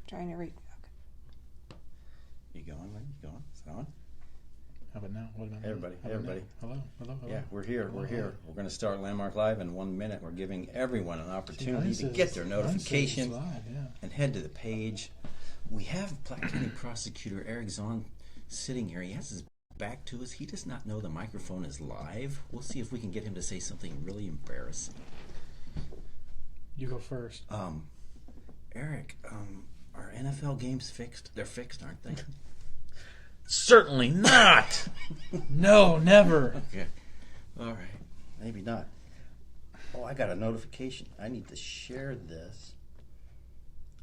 Trying to read. Okay. You going, Lynn? You going? Is it on? How about now? What about now? Everybody, How about everybody. now? Hello. Yeah, we're here. Hello, We're hello. here. We're going to start Landmark Live in 1 minute. We're giving everyone an opportunity to Mine get says- their mine says notification it's live, yeah. and head to the page. We have Platte County Prosecutor Eric Zahnd sitting here. He has his back to us. He does not know the microphone is live. We'll see if we can get him to say something really embarrassing. You go first. Eric, are NFL games fixed? They're fixed, aren't they? Certainly not. No, never. Okay. All right. Maybe not. Oh, I got a notification. I need to share this.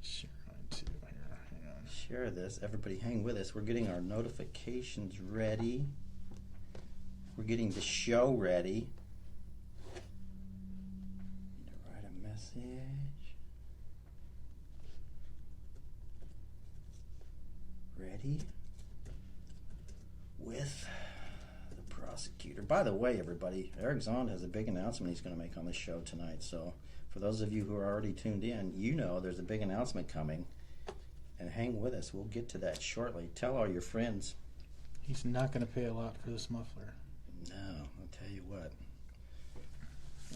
Sure, mine too. Here, hang on. Share this. Everybody hang with us. We're getting our notifications ready. We're getting the show ready. Need to write a message. Ready? With the prosecutor. By the way, everybody, Eric Zahnd has a big announcement he's going to make on the show tonight. So for those of you who are already tuned in, you know there's a big announcement coming. And hang with us. We'll get to that shortly. Tell all your friends. He's not going to pay a lot for this muffler. No, I'll tell you what.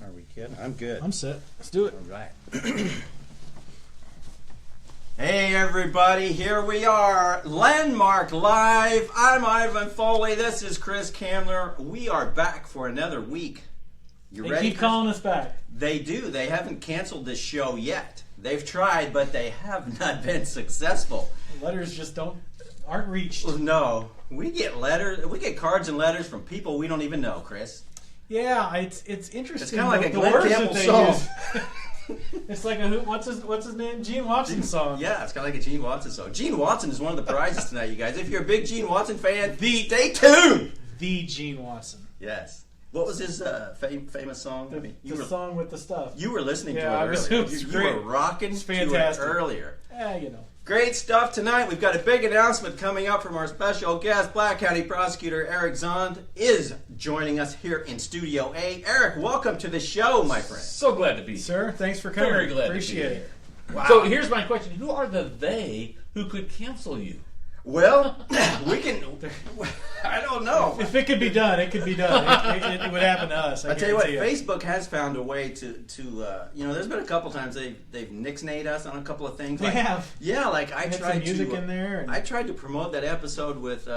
Are we good? I'm good. I'm set. Let's do it. All right. Hey everybody, here we are, Landmark Live. I'm Ivan Foley. This is Chris Kamler. We are back for another week. You They ready? keep calling us back. They do. They haven't canceled this show yet. They've tried, but they have not been successful. Letters just aren't reached. No, we get letters. We get cards and letters from people we don't even know, Chris. Yeah, it's interesting. It's kind of like a the Glenn words that Campbell they song. use. It's like a what's his name? Gene Watson song. Yeah, it's kind of like a Gene Watson song. Gene Watson is one of the prizes tonight, you guys. If you're a big Gene Watson fan, stay tuned. The Gene Watson. Yes. What was his famous song? I mean, The song with the stuff. you were listening to Yeah, it I was- earlier. it was You great. were rocking It's to it fantastic. earlier. You know. Great stuff tonight. We've got a big announcement coming up from our special guest. Platte County Prosecutor Eric Zahnd is joining us here in Studio A. Eric, welcome to the show, my friend. So glad to be here. Sir, thanks for coming. Very glad Appreciate to be it. here. Wow. So here's my question: who are the they who could cancel you? Well, we can. I don't know. If it could be done, it could be done. It would happen to us. I tell you what, guarantee Facebook has found a way to there's been a couple times they've nixnayed us on a couple of things. They have. Yeah, like I Had some tried music to. in there. And I tried to promote that episode with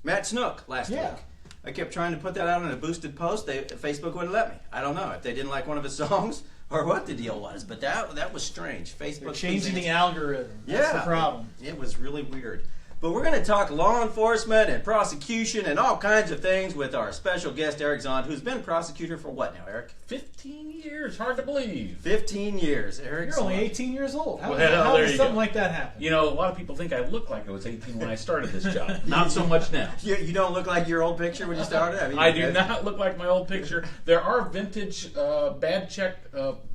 Matt Snook last Yeah. week. I kept trying to put that out on a boosted post. Facebook wouldn't let me. I don't know if they didn't like one of his songs or what the deal was, but that was strange. Facebook they're changing thinks- the algorithm. That's the problem. It was really weird. But we're going to talk law enforcement and prosecution and all kinds of things with our special guest, Eric Zahnd, who's been prosecutor for what now, Eric? 15 years, hard to believe. 15 years. Eric You're only Zahnd. 18 years old. How, Well, how there does you something go. like that happen? You know, a lot of people think I look like I was 18 when I started this job. Not so much now. You don't look like your old picture when you started? I mean, I do not look like my old picture. There are vintage bad check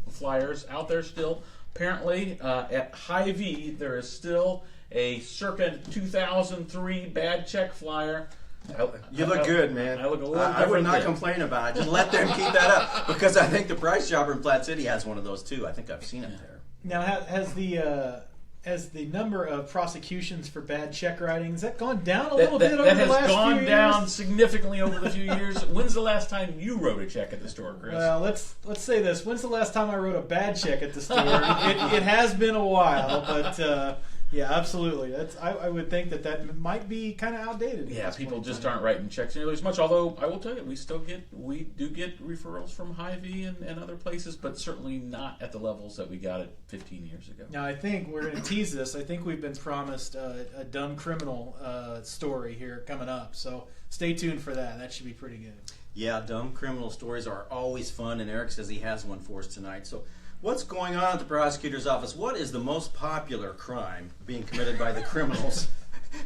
flyers out there still. Apparently, at Hy-Vee, there is still a circa 2003 bad check flyer. You look good, man. I look a little I would different not then. complain about it. Just let them keep that up. Because I think the Price Chopper in Platte City has one of those too. I think I've seen it there. Now, has the number of prosecutions for bad check writing, has that gone down a little bit over That the has last gone few down years? significantly over the few years. When's the last time you wrote a check at the store, Chris? Well, let's say this. When's the last time I wrote a bad check at the store? it has been a while, but yeah, absolutely. I would think that might be kind of outdated. at Yeah, this people point in just time. aren't writing checks nearly as much. Although I will tell you, we do get referrals from Hy-Vee and other places, but certainly not at the levels that we got it 15 years ago. Now, I think we're going to tease this. I think we've been promised a dumb criminal story here coming up. So stay tuned for that. That should be pretty good. Yeah, dumb criminal stories are always fun, and Eric says he has one for us tonight. So what's going on at the prosecutor's office? What is the most popular crime being committed by the criminals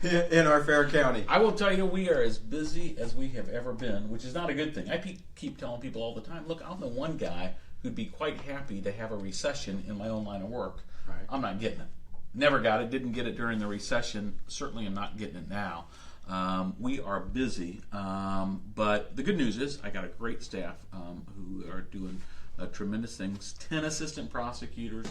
in our fair county? I will tell you, we are as busy as we have ever been, which is not a good thing. I keep telling people all the time, look, I'm the one guy who'd be quite happy to have a recession in my own line of work. Right. I'm not getting it. Never got it. Didn't get it during the recession. Certainly am not getting it now. We are busy. But the good news is I got a great staff who are doing tremendous things. 10 assistant prosecutors,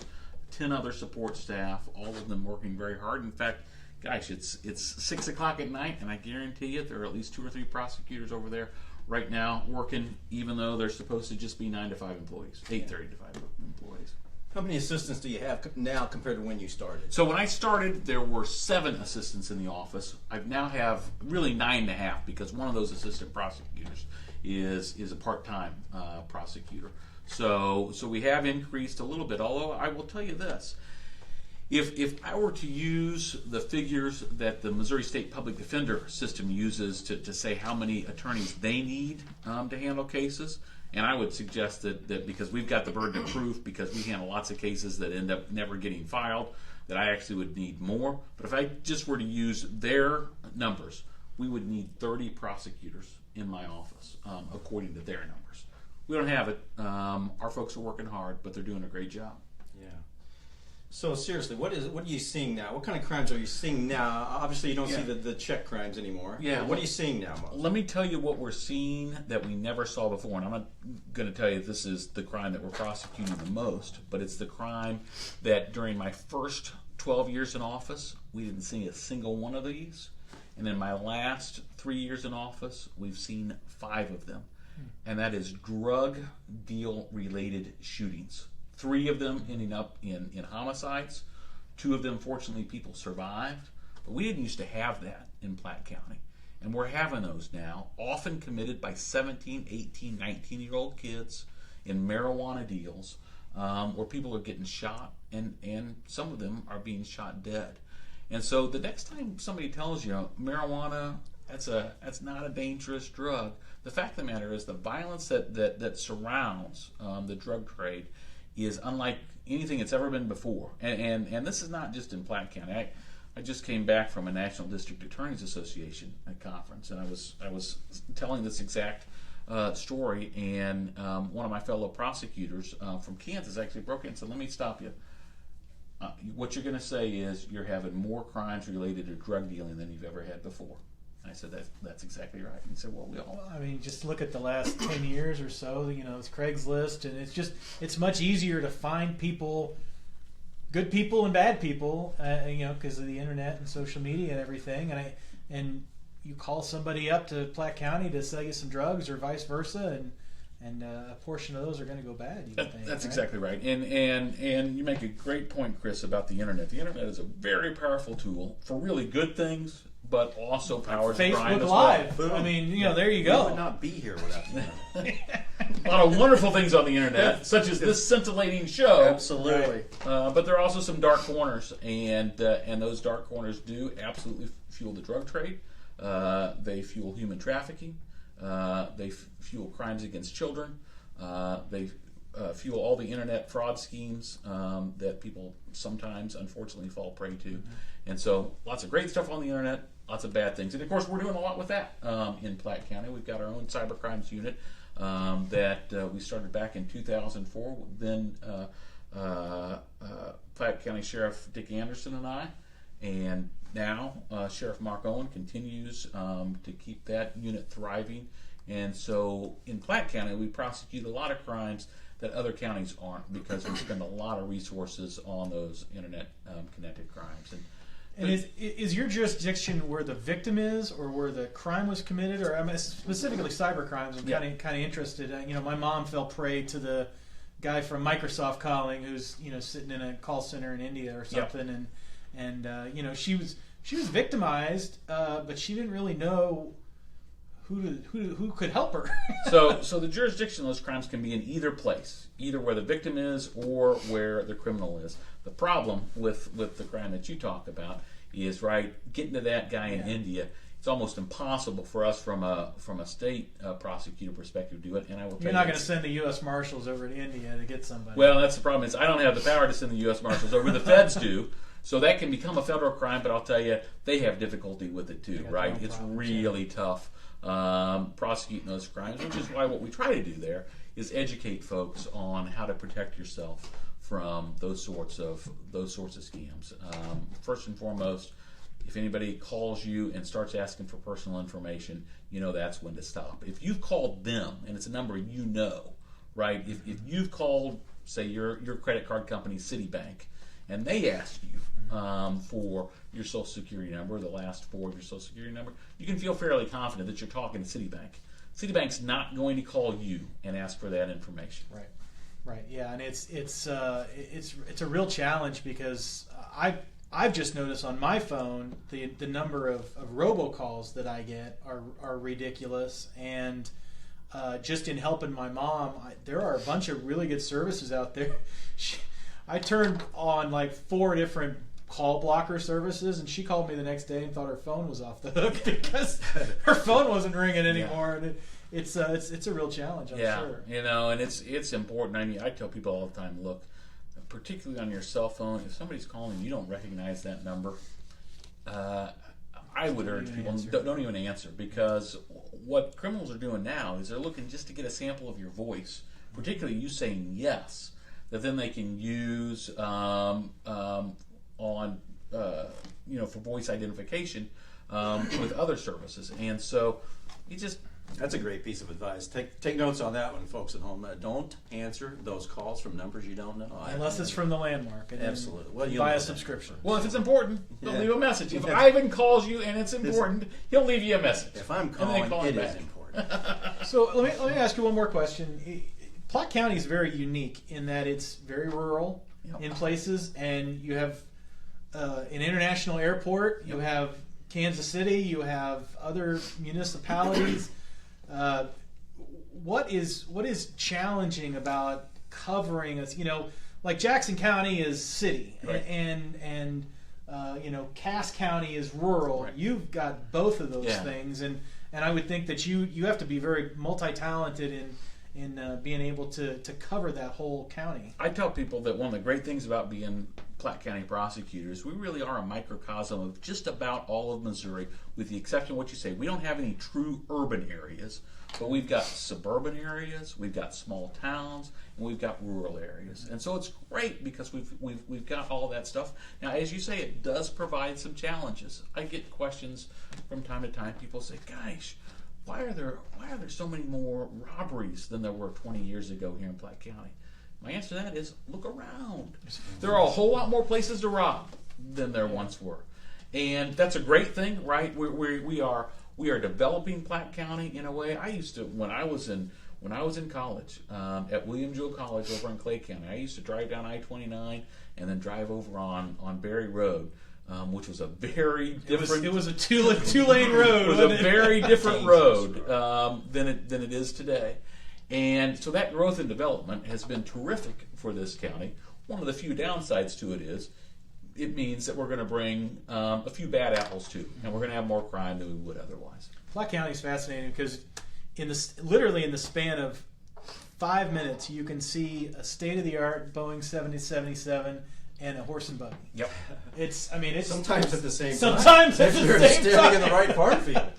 10 other support staff, all of them working very hard. In fact, gosh, it's 6 o'clock at night, and I guarantee you there are at least 2 or 3 prosecutors over there right now working, even though they're supposed to just be 9 to 5 employees, 8:30 to 5 employees. How many assistants do you have now compared to when you started? So when I started, there were 7 assistants in the office. I now have really 9.5 because one of those assistant prosecutors is a part-time prosecutor. So we have increased a little bit. Although I will tell you this: if I were to use the figures that the Missouri State Public Defender system uses to say how many attorneys they need to handle cases. And I would suggest that because we've got the burden of proof, because we handle lots of cases that end up never getting filed, that I actually would need more. But if I just were to use their numbers, we would need 30 prosecutors in my office, according to their numbers. We don't have it. Our folks are working hard, but they're doing a great job. Yeah. So seriously, what are you seeing now? What kind of crimes are you seeing now? Obviously, you don't see the check crimes anymore. Yeah. What are you seeing now, most? Let me tell you what we're seeing that we never saw before. And I'm not going to tell you this is the crime that we're prosecuting the most, but it's the crime that during my first 12 years in office, we didn't see a single one of these. And in my last 3 years in office, we've seen 5 of them. And that is drug deal related shootings. 3 of them ending up in homicides. 2 of them, fortunately, people survived. But we didn't used to have that in Platte County. And we're having those now, often committed by 17, 18, 19-year-old kids in marijuana deals where people are getting shot, and some of them are being shot dead. And so the next time somebody tells you marijuana, that's not a dangerous drug, the fact of the matter is the violence that surrounds the drug trade is unlike anything that's ever been before. And this is not just in Platte County. I just came back from a National District Attorneys Association conference, and I was telling this exact story, and one of my fellow prosecutors from Kansas actually broke in and said, "Let me stop you. What you're going to say is you're having more crimes related to drug dealing than you've ever had before." And I said, that's exactly right. And he said, well, I mean, just look at the last 10 years or so, it's Craigslist, and it's much easier to find people, good people and bad people, because of the internet and social media and everything. And you call somebody up to Platte County to sell you some drugs or vice versa, and a portion of those are going to go bad. That's right? Exactly right. And you make a great point, Chris, about the internet. The internet is a very powerful tool for really good things, but also powers crime Facebook as Live. well. I mean, there you go. We would not be here without the internet. A lot of wonderful things on the internet, such as this scintillating show. Absolutely. But there are also some dark corners, and those dark corners do absolutely fuel the drug trade. They fuel human trafficking. They fuel crimes against children. They fuel all the internet fraud schemes that people sometimes, unfortunately, fall prey to. Mm-hmm. And so, lots of great stuff on the internet, lots of bad things. And of course, we're doing a lot with that in Platte County. We've got our own cyber crimes unit that we started back in 2004. Then Platte County Sheriff Dick Anderson and I, and now Sheriff Mark Owen continues to keep that unit thriving. And so in Platte County, we prosecute a lot of crimes that other counties aren't, because we spend a lot of resources on those internet-connected crimes. And is your jurisdiction where the victim is, or where the crime was committed, or specifically cyber crimes? I'm kind of interested. My mom fell prey to the guy from Microsoft calling, who's sitting in a call center in India or something, and she was victimized, but she didn't really know who could help her. So the jurisdiction of those crimes can be in either place, either where the victim is or where the criminal is. The problem with the crime that you talk about is getting to that guy in India. It's almost impossible for us from a state prosecutor perspective to do it. And I will. You're not going to send the U.S. Marshals over to India to get somebody. Well, that's the problem. Is I don't have the power to send the U.S. Marshals over. The feds do. So that can become a federal crime, but I'll tell you, they have difficulty with it too, right? It's really tough prosecuting those crimes, which is why what we try to do there is educate folks on how to protect yourself from those sorts of scams. First and foremost, if anybody calls you and starts asking for personal information, that's when to stop. If you've called them and it's a number right? If you've called, say, your credit card company, Citibank, and they ask you for your Social Security number, the last four of your Social Security number, you can feel fairly confident that you're talking to Citibank. Citibank's not going to call you and ask for that information. Right, yeah, and it's a real challenge because I've just noticed on my phone the number of robocalls that I get are ridiculous, and just in helping my mom, there are a bunch of really good services out there. I turned on like 4 different call blocker services, and she called me the next day and thought her phone was off the hook because her phone wasn't ringing anymore. Yeah. And it's a real challenge, I'm sure. And it's important. I mean, I tell people all the time, look, particularly on your cell phone, if somebody's calling you don't recognize that number, I would urge people don't even answer, because what criminals are doing now is they're looking just to get a sample of your voice, particularly you saying yes, that then they can use on for voice identification with other services. And so you just... That's a great piece of advice. Take notes on that one, folks at home. Don't answer those calls from numbers you don't know. Unless it's from the landmark. And absolutely. Well, you buy a subscription. Well, if it's important, they'll leave a message. If Ivan calls you and it's important, he'll leave you a message. If I'm calling, it is important. So let me ask you one more question. Platte County is very unique in that it's very rural in places, and you have an international airport. You have Kansas City. You have other municipalities. What is challenging about covering us? Like Jackson County is city, right, and Cass County is rural. Right. You've got both of those things, and I would think that you have to be very multi-talented in being able to cover that whole county. I tell people that one of the great things about being Platte County prosecutors, we really are a microcosm of just about all of Missouri, with the exception of what you say. We don't have any true urban areas, but we've got suburban areas, we've got small towns, and we've got rural areas. And so it's great because we've got all that stuff. Now, as you say, it does provide some challenges. I get questions from time to time. People say, "Gosh, why are there so many more robberies than there were 20 years ago here in Platte County?" My answer to that is, look around. There are a whole lot more places to rob than there once were, and that's a great thing, right? We are developing Platte County in a way. I used to, when I was in college at William Jewell College over in Clay County, I used to drive down I-29 and then drive over on Berry Road, which was a very different. It was a two-lane road. It was a very different road than it is today. And so that growth and development has been terrific for this county. One of the few downsides to it is it means that we're going to bring a few bad apples too, and we're going to have more crime than we would otherwise. Platte County is fascinating because literally in the span of 5 minutes, you can see a state-of-the-art Boeing 777 and a horse and buggy. Yep. It's sometimes at the same time. Sometimes at the same time. If you're standing in the right farm field.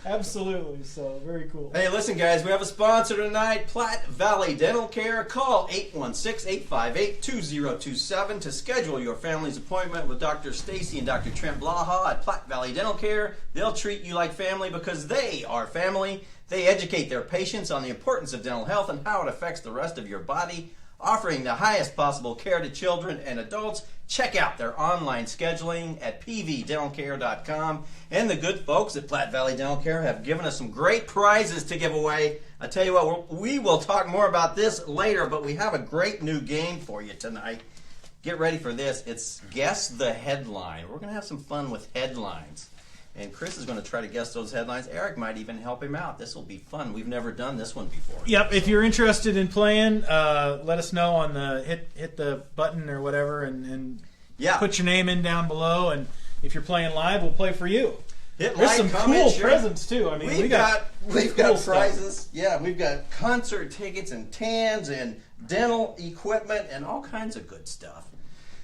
Absolutely. So very cool. Hey, listen, guys, we have a sponsor tonight, Platte Valley Dental Care. Call 816-858-2027 to schedule your family's appointment with Dr. Stacy and Dr. Trent Blaha at Platte Valley Dental Care. They'll treat you like family because they are family. They educate their patients on the importance of dental health and how it affects the rest of your body, offering the highest possible care to children and adults. Check out their online scheduling at pvdentalcare.com. And the good folks at Platte Valley Dental Care have given us some great prizes to give away. I tell you what, we will talk more about this later, but we have a great new game for you tonight. Get ready for this. It's Guess the Headline. We're going to have some fun with headlines. And Chris is going to try to guess those headlines. Eric might even help him out. This will be fun. We've never done this one before. Yep. If you're interested in playing, let us know on the hit the button or whatever, and put your name in down below. And if you're playing live, we'll play for you. There's some cool presents too. I mean, we've got prizes. Stuff. Yeah, we've got concert tickets and tans and dental equipment and all kinds of good stuff.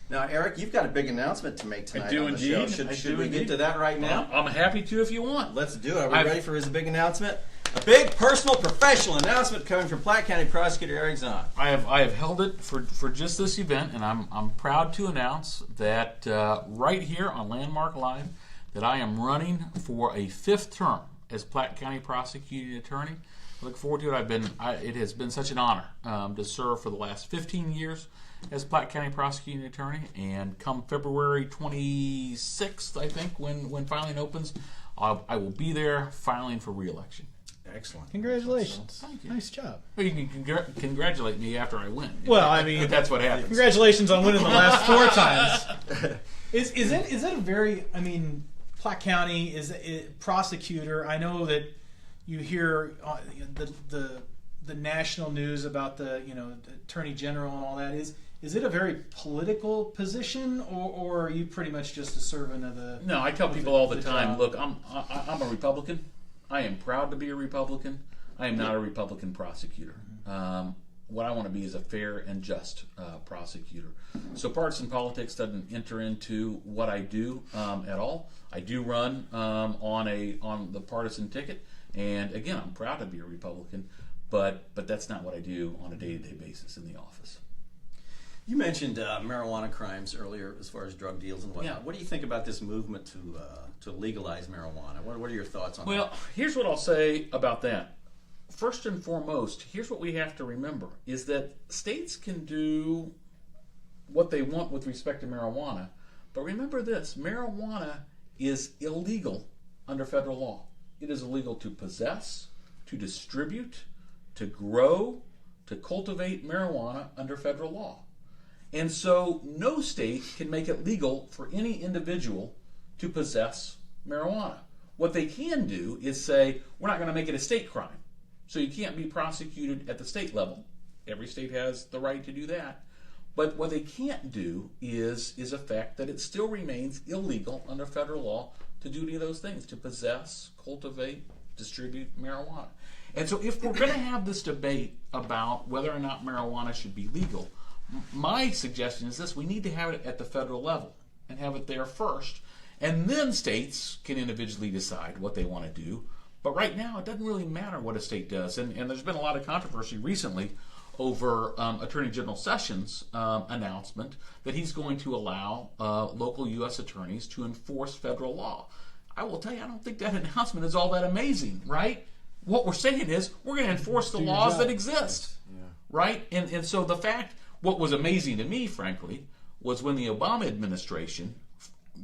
Now, Eric, you've got a big announcement to make tonight on the show. Should we get to that right now? I'm happy to if you want. Let's do it. Are we ready for his big announcement? A big personal, professional announcement coming from Platte County Prosecutor Eric Zahnd. I have held it for just this event, and I'm proud to announce that right here on Landmark Live that I am running for a 5th term as Platte County Prosecuting Attorney. I look forward to it. It has been such an honor to serve for the last 15 years as Platte County prosecuting attorney, and come February 26th, I think, when filing opens, I will be there filing for re-election. Excellent. Congratulations. Thank you. Nice job. Well, you can congratulate me after I win. Well, I mean, If that's what happens. Congratulations on winning the last 4 times. Is it a very, I mean, Platte County is a prosecutor. I know that you hear the national news about the Attorney General and all that. Is it a very political position, or are you pretty much just a servant of the? No, I tell people all the time. job? Look, I'm a Republican. I am proud to be a Republican. I am not a Republican prosecutor. What I want to be is a fair and just prosecutor. So partisan politics doesn't enter into what I do at all. I do run on the partisan ticket, and again, I'm proud to be a Republican, but that's not what I do on a day-to-day basis in the office. You mentioned marijuana crimes earlier, as far as drug deals and whatnot. Yeah. What do you think about this movement to legalize marijuana? What are your thoughts on that? Well, here's what I'll say about that. First and foremost, here's what we have to remember, is that states can do what they want with respect to marijuana, but remember this, marijuana is illegal under federal law. It is illegal to possess, to distribute, to grow, to cultivate marijuana under federal law. And so no state can make it legal for any individual to possess marijuana. What they can do is say, we're not going to make it a state crime. So you can't be prosecuted at the state level. Every state has the right to do that. But what they can't do is affect that it still remains illegal under federal law to do any of those things, to possess, cultivate, distribute marijuana. And so if we're going to have this debate about whether or not marijuana should be legal, my suggestion is this: we need to have it at the federal level and have it there first, and then states can individually decide what they want to do. But right now, it doesn't really matter what a state does, and there's been a lot of controversy recently over Attorney General Sessions' announcement that he's going to allow local U.S. attorneys to enforce federal law. I will tell you, I don't think that announcement is all that amazing, right? What we're saying is we're going to enforce the laws that exist, right? And so the fact, what was amazing to me, frankly, was when the Obama administration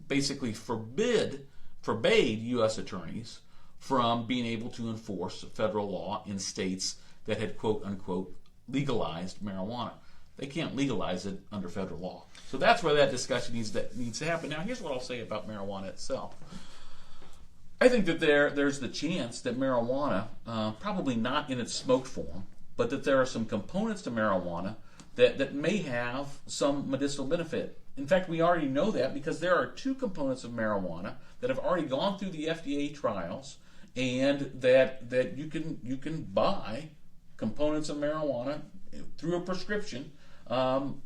basically forbade U.S. attorneys from being able to enforce federal law in states that had, quote unquote, legalized marijuana. They can't legalize it under federal law. So that's where that discussion needs to happen. Now, here's what I'll say about marijuana itself. I think that there's the chance that marijuana, probably not in its smoked form, but that there are some components to marijuana that may have some medicinal benefit. In fact, we already know that because there are 2 components of marijuana that have already gone through the FDA trials, and that you can buy components of marijuana through a prescription and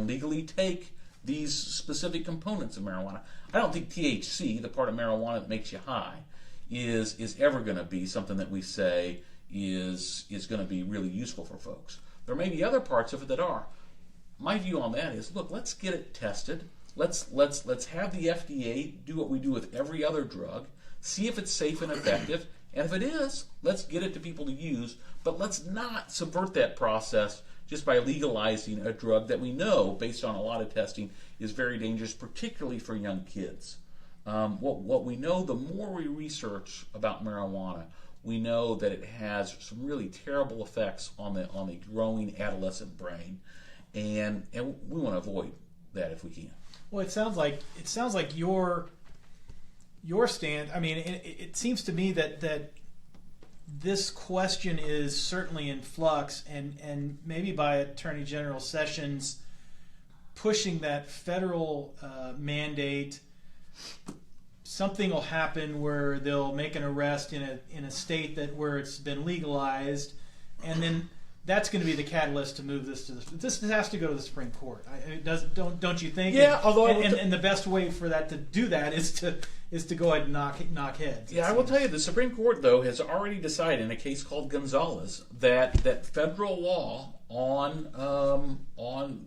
legally take these specific components of marijuana. I don't think THC, the part of marijuana that makes you high, is ever going to be something that we say is going to be really useful for folks. There may be other parts of it that are. My view on that is, look, let's get it tested. Let's have the FDA do what we do with every other drug, see if it's safe and effective, and if it is, let's get it to people to use, but let's not subvert that process just by legalizing a drug that we know, based on a lot of testing, is very dangerous, particularly for young kids. What we know, the more we research about marijuana, we know that it has some really terrible effects on the growing adolescent brain, and we want to avoid that if we can. Well, it sounds like your stand. I mean, it seems to me that this question is certainly in flux, and maybe by Attorney General Sessions pushing that federal mandate, something will happen where they'll make an arrest in a state where it's been legalized, and then that's going to be the catalyst to move this to this has to go to the Supreme Court. Don't you think? Yeah, although and the best way for that to do that is to go ahead and knock heads. Yeah, I will tell you, the Supreme Court, though, has already decided in a case called Gonzalez that federal law on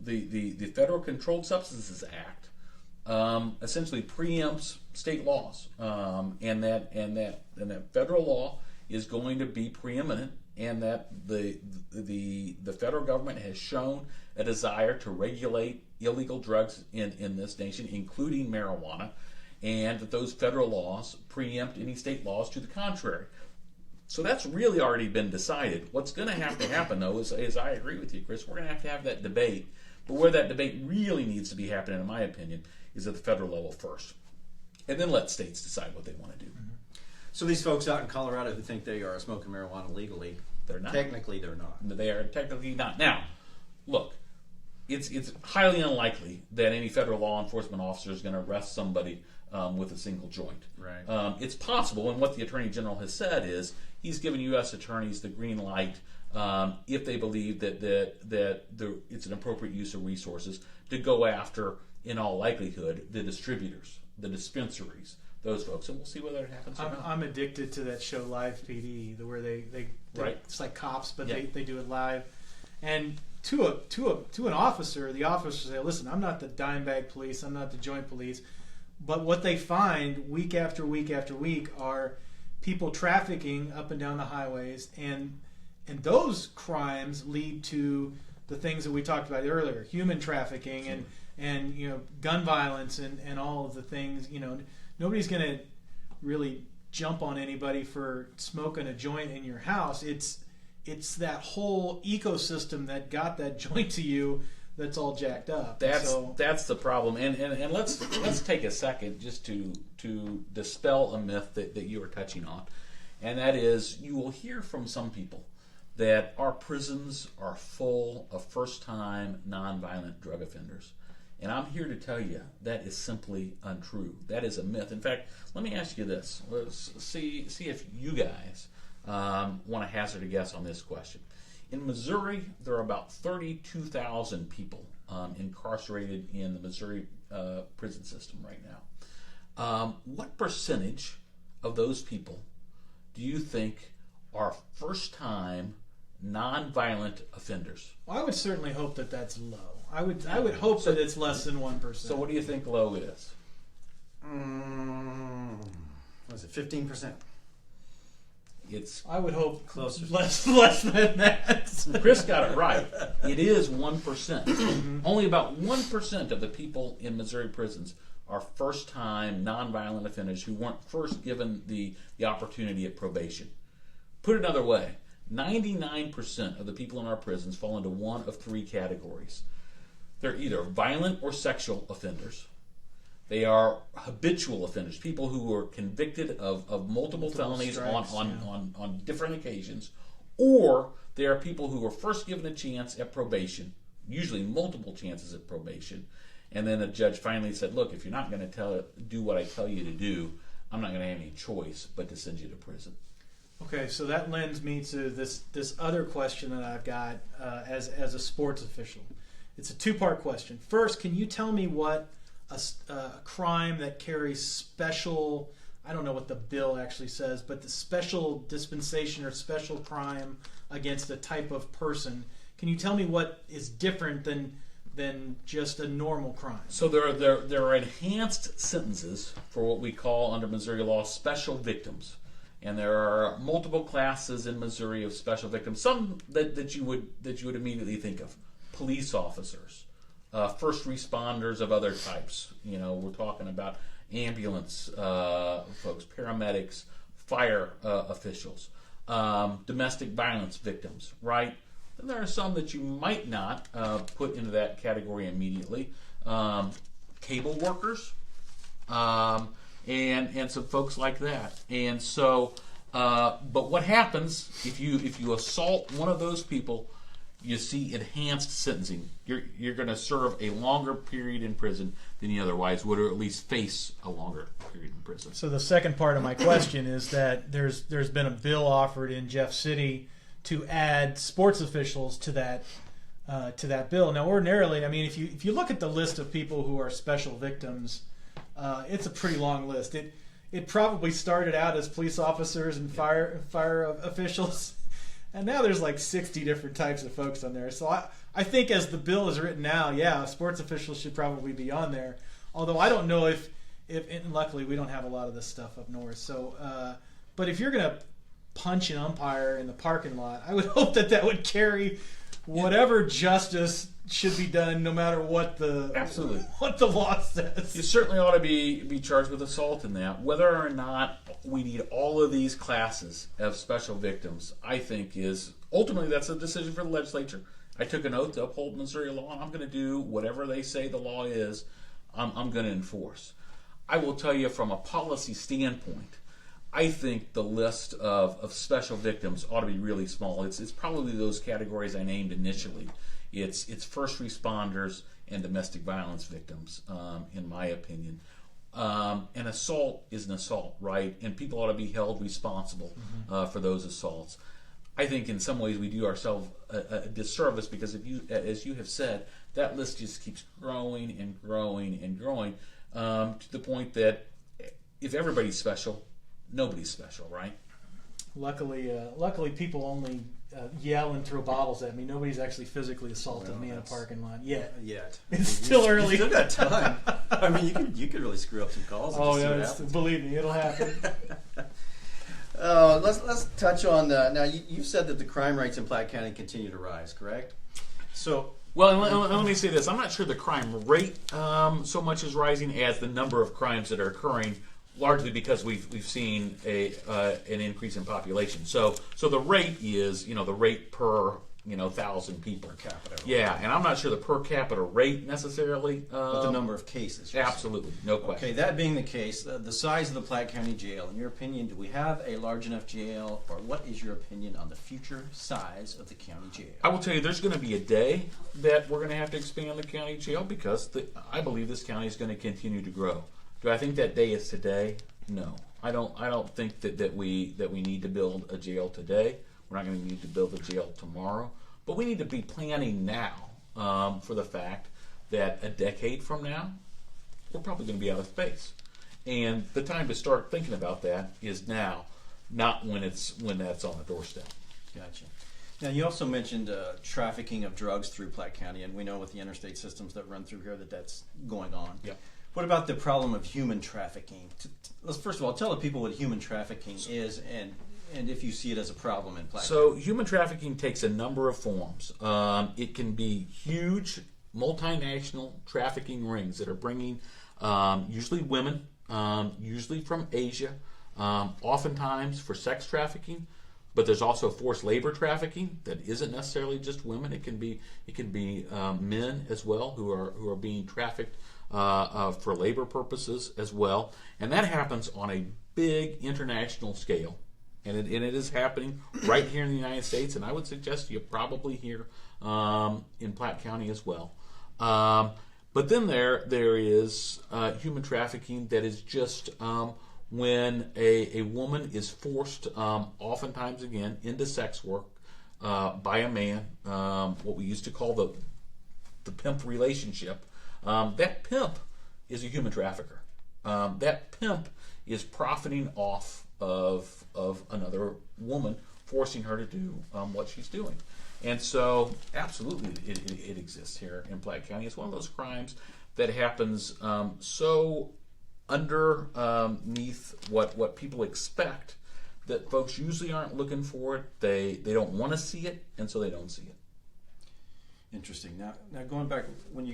the Federal Controlled Substances Act essentially preempts state laws, and that federal law is going to be preeminent, and that the federal government has shown a desire to regulate illegal drugs in this nation, including marijuana, and that those federal laws preempt any state laws to the contrary. So that's really already been decided. What's going to have to happen, though, is I agree with you, Chris, we're going to have that debate. But where that debate really needs to be happening, in my opinion, is at the federal level first. And then let states decide what they want to do. So these folks out in Colorado who think they are smoking marijuana legally, They're not. technically they're not. They are technically not. Now, look, it's highly unlikely that any federal law enforcement officer is going to arrest somebody with a single joint. Right. It's possible, and what the Attorney General has said is he's given U.S. attorneys the green light if they believe that it's an appropriate use of resources to go after, in all likelihood, the distributors, the dispensaries, those folks, and we'll see whether it happens or not. I'm addicted to that show Live PD, where they Right. it's like Cops, but Yeah. they do it live. And to an officer, the officer say, "Listen, I'm not the dime bag police, I'm not the joint police." But what they find week after week after week are people trafficking up and down the highways, and those crimes lead to the things that we talked about earlier: human trafficking and gun violence and all of the things. Nobody's going to really jump on anybody for smoking a joint in your house. It's that whole ecosystem that got that joint to you that's all jacked up. That's the problem, and let's take a second just to dispel a myth that you were touching on, and that is you will hear from some people that our prisons are full of first-time nonviolent drug offenders, and I'm here to tell you that is simply untrue. That is a myth. In fact, let me ask you this: let's see if you guys want to hazard a guess on this question. In Missouri, there are about 32,000 people incarcerated in the Missouri prison system right now. What percentage of those people do you think are first-time, non-violent offenders? Well, I would certainly hope that that's low. I would hope that it's less than 1%. So what do you think low is? What is it, 15%? I would hope Closer. less than that. Chris got it right. It is 1%. Only about 1% of the people in Missouri prisons are first-time, non-violent offenders who weren't first given the opportunity at probation. Put it another way, 99% of the people in our prisons fall into one of three categories. They're either violent or sexual offenders. They are habitual offenders, people who are convicted of multiple felonies strikes, on different occasions, or they are people who were first given a chance at probation, usually multiple chances at probation, and then a judge finally said, look, if you're not going to do what I tell you to do, I'm not going to have any choice but to send you to prison. Okay, so that lends me to this other question that I've got as a sports official. It's a two-part question. First, can you tell me what a crime that carries special, I don't know what the bill actually says, but the special dispensation or special crime against a type of person, can you tell me what is different than just a normal crime? So there are enhanced sentences for what we call under Missouri law special victims. And there are multiple classes in Missouri of special victims. Some that you would immediately think of: police officers, first responders of other types. We're talking about ambulance folks, paramedics, fire officials, domestic violence victims. Right? Then there are some that you might not put into that category immediately: cable workers. And some folks like that. And so, but what happens if you assault one of those people? You see enhanced sentencing. You're going to serve a longer period in prison than you otherwise would, or at least face a longer period in prison. So the second part of my question is that there's been a bill offered in Jeff City to add sports officials to that bill. Now, ordinarily, I mean, if you look at the list of people who are special victims, it's a pretty long list. It probably started out as police officers and fire officials, and now there's like 60 different types of folks on there. So I think as the bill is written now, yeah, sports officials should probably be on there. Although I don't know if and luckily we don't have a lot of this stuff up north. So, but if you're gonna punch an umpire in the parking lot, I would hope that would carry whatever justice should be done, no matter what the law says. You certainly ought to be charged with assault in that. Whether or not we need all of these classes of special victims, I think is ultimately that's a decision for the legislature. I took an oath to uphold Missouri law, and I'm going to do whatever they say the law is. I'm going to enforce. I will tell you from a policy standpoint, I think the list of special victims ought to be really small. It's probably those categories I named initially. It's first responders and domestic violence victims, in my opinion. An assault is an assault, right? And people ought to be held responsible for those assaults. I think in some ways we do ourselves a disservice because as you have said, that list just keeps growing and growing and growing to the point that if everybody's special, nobody's special, right? Luckily, people only yell and throw bottles at me. Nobody's actually physically assaulted me in a parking lot yet. It's still early. You still got time. I mean, you could really screw up some calls. Oh yeah, believe me, it'll happen. Let's touch on now. You said that the crime rates in Platte County continue to rise, correct? So. Well, let me say this. I'm not sure the crime rate so much is rising as the number of crimes that are occurring, largely because we've seen an increase in population. So the rate is the rate per 1,000 people. Per capita. Yeah, and I'm not sure the per capita rate necessarily. But the number of cases. Absolutely, no question. Okay, that being the case, the size of the Platte County Jail, in your opinion, do we have a large enough jail, or what is your opinion on the future size of the county jail? I will tell you, there's going to be a day that we're going to have to expand the county jail because I believe this county is going to continue to grow. Do I think that day is today? No, I don't think that we need to build a jail today. We're not going to need to build a jail tomorrow, but we need to be planning now for the fact that a decade from now, we're probably going to be out of space, and the time to start thinking about that is now, not when that's on the doorstep. Gotcha. Now, you also mentioned trafficking of drugs through Platte County, and we know with the interstate systems that run through here that's going on. Yeah. What about the problem of human trafficking? Let's first of all tell the people what human trafficking is, and if you see it as a problem in Platte. So human trafficking takes a number of forms. It can be huge multinational trafficking rings that are bringing usually women, usually from Asia, oftentimes for sex trafficking. But there's also forced labor trafficking that isn't necessarily just women. It can be men as well who are being trafficked for labor purposes as well, and that happens on a big international scale, and it is happening right here in the United States, and I would suggest you probably here in Platte County as well. But then there is human trafficking that is just when a woman is forced, oftentimes again, into sex work by a man, what we used to call the pimp relationship. That pimp is a human trafficker. That pimp is profiting off of another woman, forcing her to do what she's doing. And so, absolutely, it exists here in Platte County. It's one of those crimes that happens so underneath what people expect that folks usually aren't looking for it. They don't want to see it, and so they don't see it. Interesting. Now going back when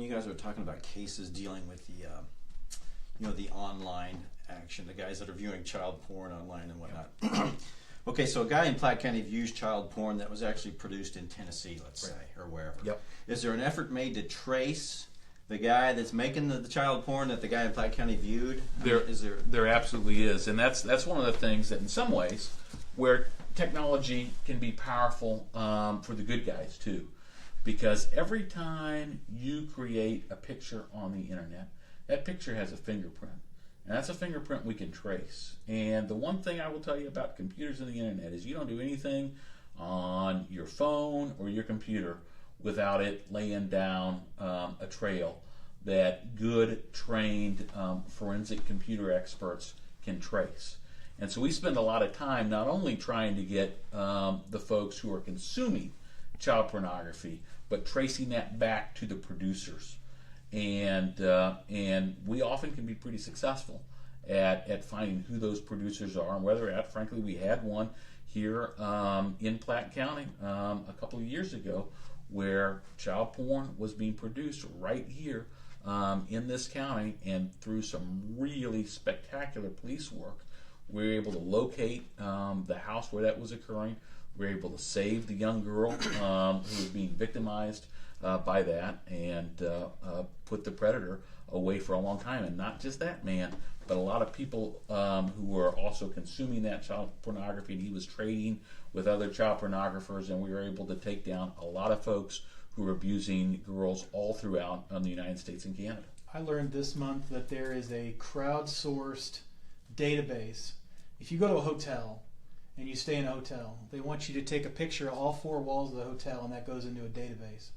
you guys are talking about cases dealing with the online action, the guys that are viewing child porn online and whatnot. Okay, so a guy in Platte County views child porn that was actually produced in Tennessee, let's say, or wherever. Yep. Is there an effort made to trace the guy that's making the child porn that the guy in Platte County viewed? There absolutely is, and that's one of the things that in some ways where technology can be powerful for the good guys too. Because every time you create a picture on the internet, that picture has a fingerprint. And that's a fingerprint we can trace. And the one thing I will tell you about computers and the internet is you don't do anything on your phone or your computer without it laying down a trail that good, trained forensic computer experts can trace. And so we spend a lot of time not only trying to get the folks who are consuming child pornography, but tracing that back to the producers, and we often can be pretty successful at finding who those producers are and where they're at. Frankly, we had one here in Platte County a couple of years ago where child porn was being produced right here in this county, and through some really spectacular police work, we were able to locate the house where that was occurring. We were able to save the young girl who was being victimized by that, and put the predator away for a long time. And not just that man, but a lot of people who were also consuming that child pornography, and he was trading with other child pornographers, and we were able to take down a lot of folks who were abusing girls all throughout the United States and Canada. I learned this month that there is a crowdsourced database. If you go to a hotel and you stay in a hotel, they want you to take a picture of all 4 walls of the hotel, and that goes into a database.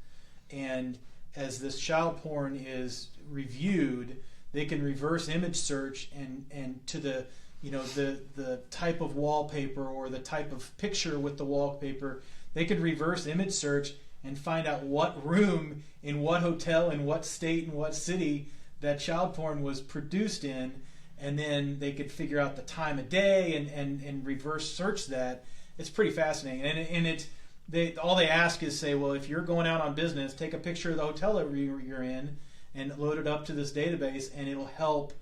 And as this child porn is reviewed, they can reverse image search and to the the type of wallpaper or the type of picture with the wallpaper, they could reverse image search and find out what room in what hotel in what state in what city that child porn was produced in, and then they could figure out the time of day and reverse search that. It's pretty fascinating, and all they ask is say, well, if you're going out on business, take a picture of the hotel that you're in and load it up to this database, and it'll help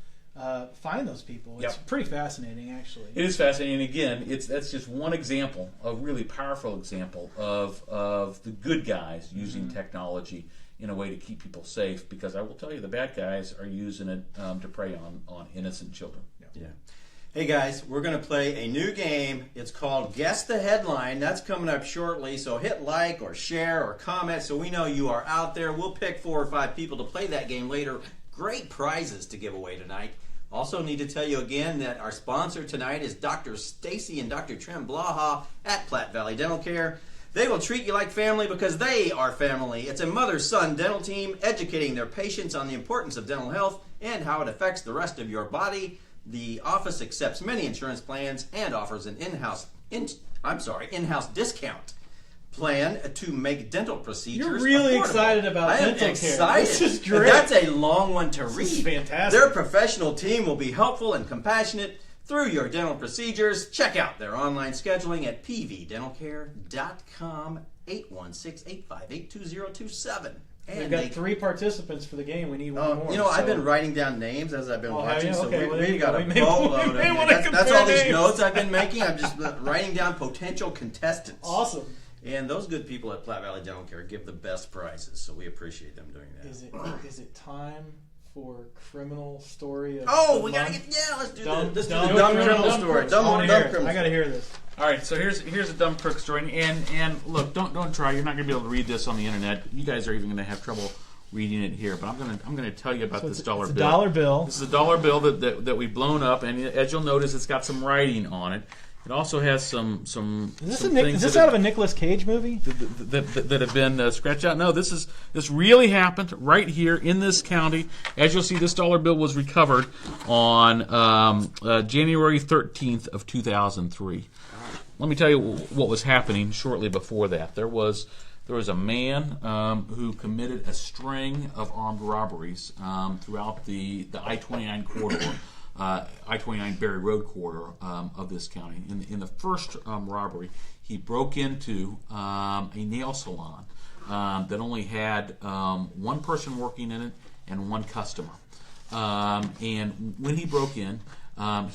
find those people. It's pretty fascinating, actually. It is fascinating. And again, that's just one example, a really powerful example of the good guys using technology in a way to keep people safe. Because I will tell you, the bad guys are using it to prey on innocent children. Yeah. Hey guys, we're going to play a new game. It's called Guess the Headline. That's coming up shortly, so hit like or share or comment so we know you are out there. We'll pick 4 or 5 people to play that game later. Great prizes to give away tonight. Also need to tell you again that our sponsor tonight is Dr. Stacy and Dr. Trem Blaha at Platte Valley Dental Care. They will treat you like family because they are family. It's a mother-son dental team educating their patients on the importance of dental health and how it affects the rest of your body. The office accepts many insurance plans and offers an in-house discount plan to make dental procedures You're really affordable. excited about dental care. Excited. This is great. That's a long one to read. This is fantastic. Their professional team will be helpful and compassionate through your dental procedures. Check out their online scheduling at pvdentalcare.com, 816-858-2027. We've got 3 participants for the game. We need one more. I've been writing down names as I've been watching, so okay, we've got a boatload of them. That's all these notes I've been making. I'm just writing down potential contestants. Awesome. And those good people at Platte Valley Dental Care give the best prizes, so we appreciate them doing that. Is it time for criminal story of we gotta get let's do dumb criminal story. Dumb criminal. I gotta hear this. All right, so here's a dumb crook story, and look, don't try. You're not gonna be able to read this on the internet. You guys are even gonna have trouble reading it here. But I'm gonna tell you about this dollar bill. Dollar bill. This is a dollar bill that we've blown up, and as you'll notice, it's got some writing on it. It also has some. Is this out of a Nicolas Cage movie? That have been scratched out. No, this really happened right here in this county. As you'll see, this dollar bill was recovered on January 13th of 2003. Let me tell you what was happening shortly before that. There was a man who committed a string of armed robberies throughout the I-29 corridor. I-29 Berry Road corridor of this county. In the first robbery, he broke into a nail salon that only had one person working in it and one customer. And when he broke in,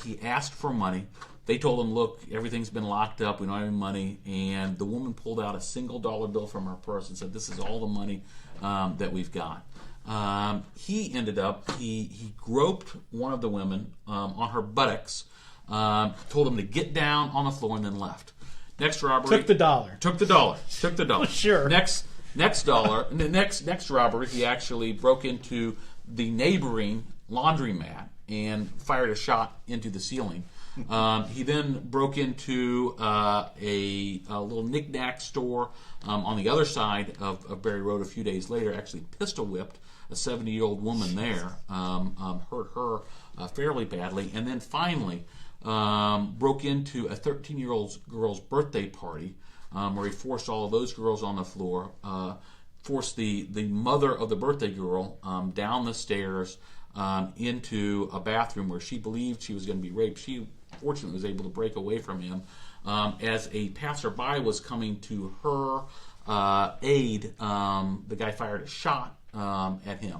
he asked for money. They told him, look, everything's been locked up, we don't have any money. And the woman pulled out a single dollar bill from her purse and said, this is all the money that we've got. He ended up, he groped one of the women on her buttocks, told him to get down on the floor, and then left. Next robbery. Took the dollar. Sure. Next robbery, he actually broke into the neighboring laundromat and fired a shot into the ceiling. He then broke into a little knick-knack store on the other side of Berry Road a few days later, actually pistol whipped a 70-year-old woman there, hurt her fairly badly, and then finally broke into a 13-year-old girl's birthday party where he forced all of those girls on the floor, forced the mother of the birthday girl down the stairs, into a bathroom where she believed she was going to be raped. She fortunately was able to break away from him. As a passerby was coming to her aid, the guy fired a shot at him.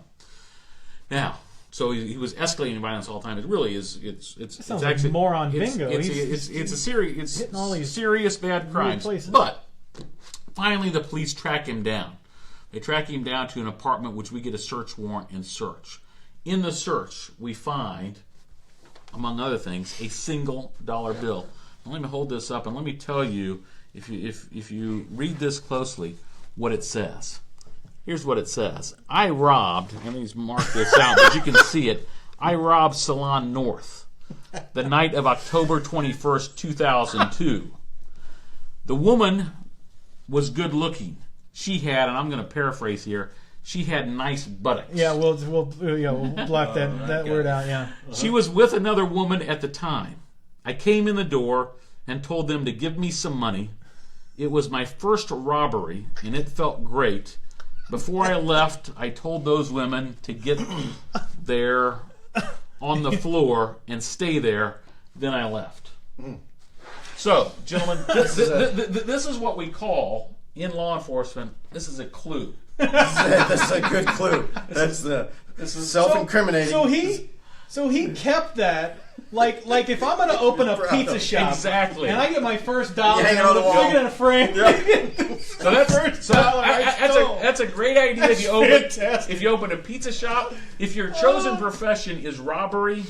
Now, so he was escalating violence all the time. It really is. It's sounds actually like moron bingo. It's a serious, hitting all these serious bad crimes. places. But finally, the police track him down. They track him down to an apartment, which we get a search warrant and search. In the search, we find, among other things, a single dollar bill. Now, let me hold this up and let me tell you, if you read this closely, what it says. Here's what it says. I robbed, and let me mark this out, but you can see it. I robbed Salon North the night of October 21st, 2002. The woman was good looking. She had, and I'm going to paraphrase here, she had nice buttocks. Yeah, we'll block that word out. Yeah. She was with another woman at the time. I came in the door and told them to give me some money. It was my first robbery, and it felt great. Before I left, I told those women to get there on the floor and stay there. Then I left. So, gentlemen, this is what we call, in law enforcement, this is a clue. That's a good clue. This is self-incriminating. So he kept that. Like if I'm going to open a pizza shop, exactly, and I get my first dollar, hang it on the wall, stick it in a frame. So that's a great idea. If you open a pizza shop, if your chosen profession is robbery,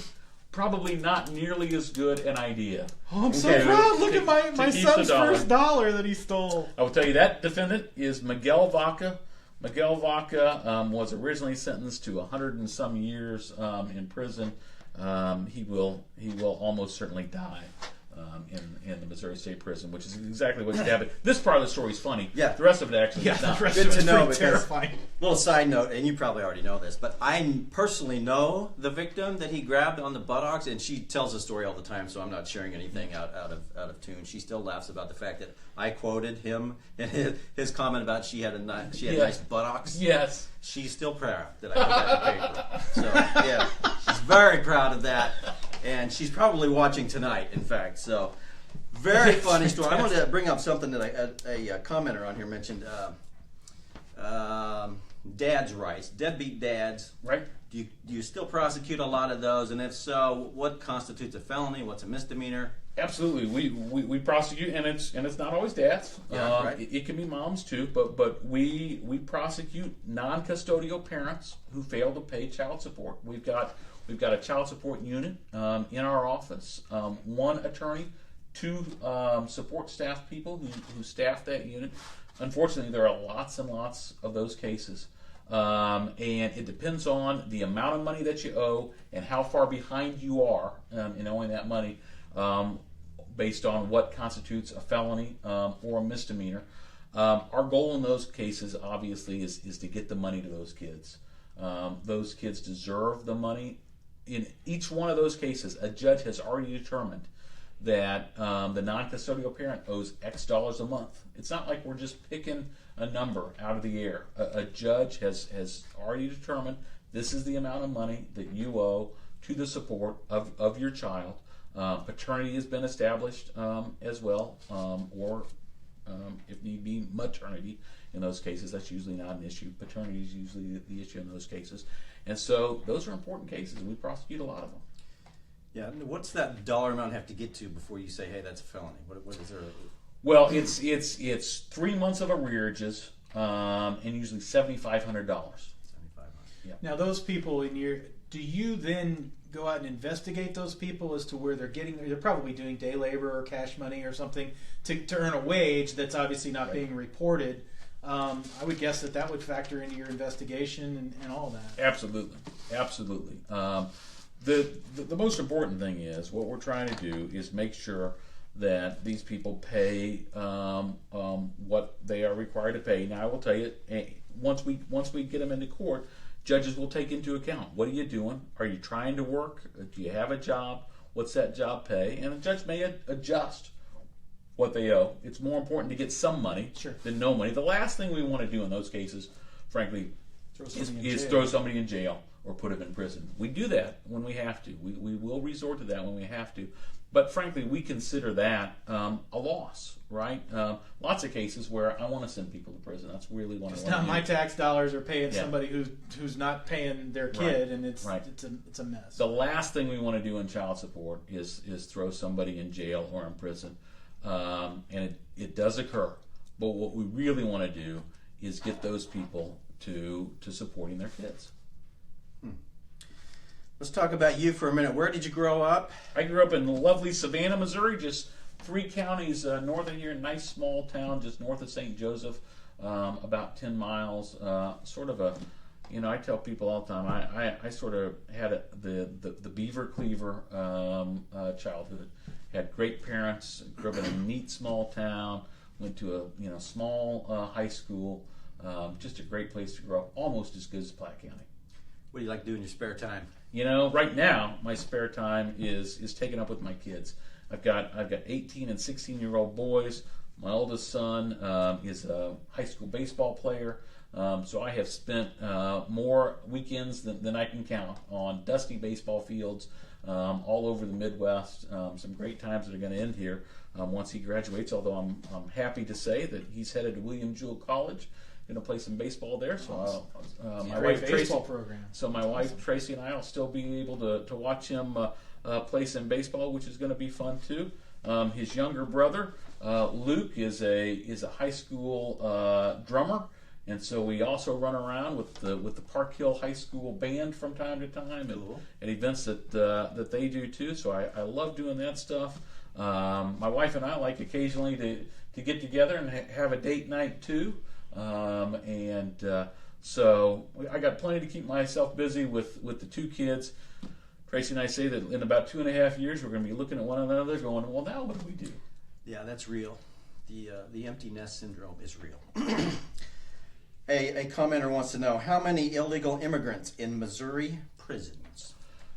probably not nearly as good an idea. Oh, I'm so proud. Look at my son's first dollar that he stole. I will tell you that defendant is Miguel Vaca. Miguel Vaca was originally sentenced to 100 and some years in prison. He will almost certainly die in the Missouri State Prison, which is exactly what should happen. This part of the story is funny. Yeah. The rest of it actually is not. Good to know, because terrifying. Little side note, and you probably already know this, but I personally know the victim that he grabbed on the buttocks, and she tells the story all the time, so I'm not sharing anything out of tune. She still laughs about the fact that I quoted him and his comment about she had nice buttocks. Yes. She's still proud that I put that in the paper. So yeah, she's very proud of that, and she's probably watching tonight. In fact, so very funny story. I wanted to bring up something that a commenter on here mentioned. Dads' rights, deadbeat dads. Right. Do you still prosecute a lot of those? And if so, what constitutes a felony? What's a misdemeanor? Absolutely, we prosecute, and it's not always dads. Yeah, right. It can be moms too, but we prosecute non-custodial parents who fail to pay child support. We've got a child support unit in our office. One attorney, two support staff people who staff that unit. Unfortunately, there are lots and lots of those cases. And it depends on the amount of money that you owe and how far behind you are in owing that money, based on what constitutes a felony or a misdemeanor. Our goal in those cases, obviously, is to get the money to those kids. Those kids deserve the money. In each one of those cases, a judge has already determined that the non-custodial parent owes X dollars a month. It's not like we're just picking a number out of the air. A judge has already determined this is the amount of money that you owe to the support of your child. Paternity has been established as well, or if need be, maternity in those cases. That's usually not an issue. Paternity is usually the issue in those cases. And so those are important cases. We prosecute a lot of them. Yeah, what's that dollar amount have to get to before you say, hey, that's a felony? What is there? Well, it's 3 months of arrearages, and usually $7,500. Yeah. Now, those people do you then go out and investigate those people as to where they're getting? They're probably doing day labor or cash money or something to earn a wage that's obviously not being reported. I would guess that would factor into your investigation and all that. Absolutely. The most important thing is what we're trying to do is make sure that these people pay what they are required to pay. Now, I will tell you, once we get them into court, judges will take into account, what are you doing? Are you trying to work? Do you have a job? What's that job pay? And a judge may adjust what they owe. It's more important to get some money than no money. The last thing we want to do in those cases, frankly, is throw somebody in jail or put them in prison. We do that when we have to. We will resort to that when we have to. But frankly, we consider that a loss, right? Lots of cases where I want to send people to prison. That's really what I want to do. It's not my tax dollars are paying Yeah. somebody who's not paying their kid, Right. and it's Right. it's a mess. The last thing we want to do in child support is throw somebody in jail or in prison, and it does occur. But what we really want to do is get those people to supporting their kids. Let's talk about you for a minute. Where did you grow up? I grew up in lovely Savannah, Missouri, just 3 counties north of here. Nice small town just north of St. Joseph, about 10 miles. Sort of a, I tell people all the time, I sort of had the beaver cleaver childhood. Had great parents. Grew up in a neat small town. Went to a small high school. Just a great place to grow up. Almost as good as Platte County. What do you like to do in your spare time? Right now my spare time is taken up with my kids. I've got 18 and 16-year-old boys. My oldest son is a high school baseball player. So I have spent more weekends than I can count on dusty baseball fields all over the Midwest. Some great times that are going to end here once he graduates. Although I'm happy to say that he's headed to William Jewell College. Going to play some baseball there. So my Great wife Tracy. baseball program. So my wife Tracy and I will still be able to watch him play some baseball, which is going to be fun too. His younger brother Luke is a high school drummer, and so we also run around with the Park Hill High School band from time to time at events that they do too. So I love doing that stuff. My wife and I like occasionally to get together and have a date night too. So I got plenty to keep myself busy with the 2 kids. Tracy and I say that in about 2.5 years we're going to be looking at one another going, well, now what do we do? Yeah, that's real. The empty nest syndrome is real. A commenter wants to know, how many illegal immigrants in Missouri prisons?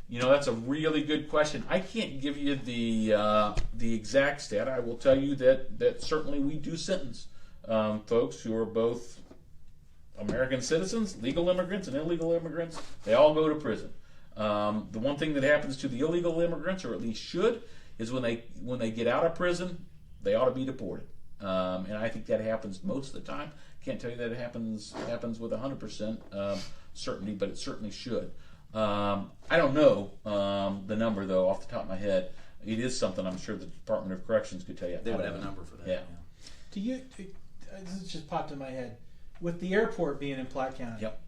That's a really good question. I can't give you the exact stat. I will tell you that certainly we do sentence folks who are both American citizens, legal immigrants, and illegal immigrants. They all go to prison. The one thing that happens to the illegal immigrants, or at least should, is when they get out of prison, they ought to be deported. And I think that happens most of the time. Can't tell you that it happens with 100% certainty, but it certainly should. I don't know the number though off the top of my head. It is something I'm sure the Department of Corrections could tell you. They would have a number for that. Yeah. Do you? This just popped in my head. With the airport being in Platte County, Yep.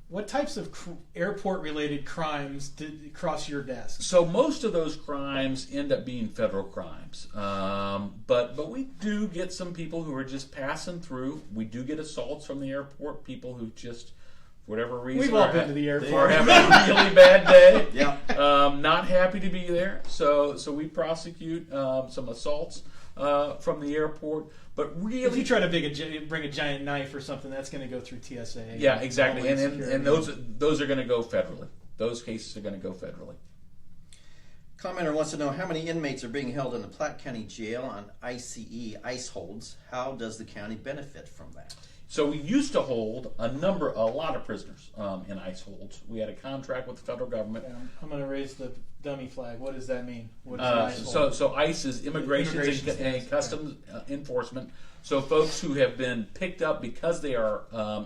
What types of airport-related crimes did cross your desk? So most of those crimes end up being federal crimes, but we do get some people who are just passing through. We do get assaults from the airport. People who just, for whatever reason, We've all been to the are airport. having a really bad day. Yeah. Not happy to be there. So we prosecute some assaults from the airport. But really, If you try to bring a giant knife or something, that's going to go through TSA. yeah, exactly, and Security. those are going to go federally. Those cases are going to go federally. Commenter wants to know, how many inmates are being held in the Platte County Jail on ICE holds? How does the county benefit from that? So we used to hold a lot of prisoners in ICE holds. We had a contract with the federal government. I'm going to raise the dummy flag. What does that mean? What is ICE hold? So ICE is Immigration and Customs Enforcement. So folks who have been picked up because they are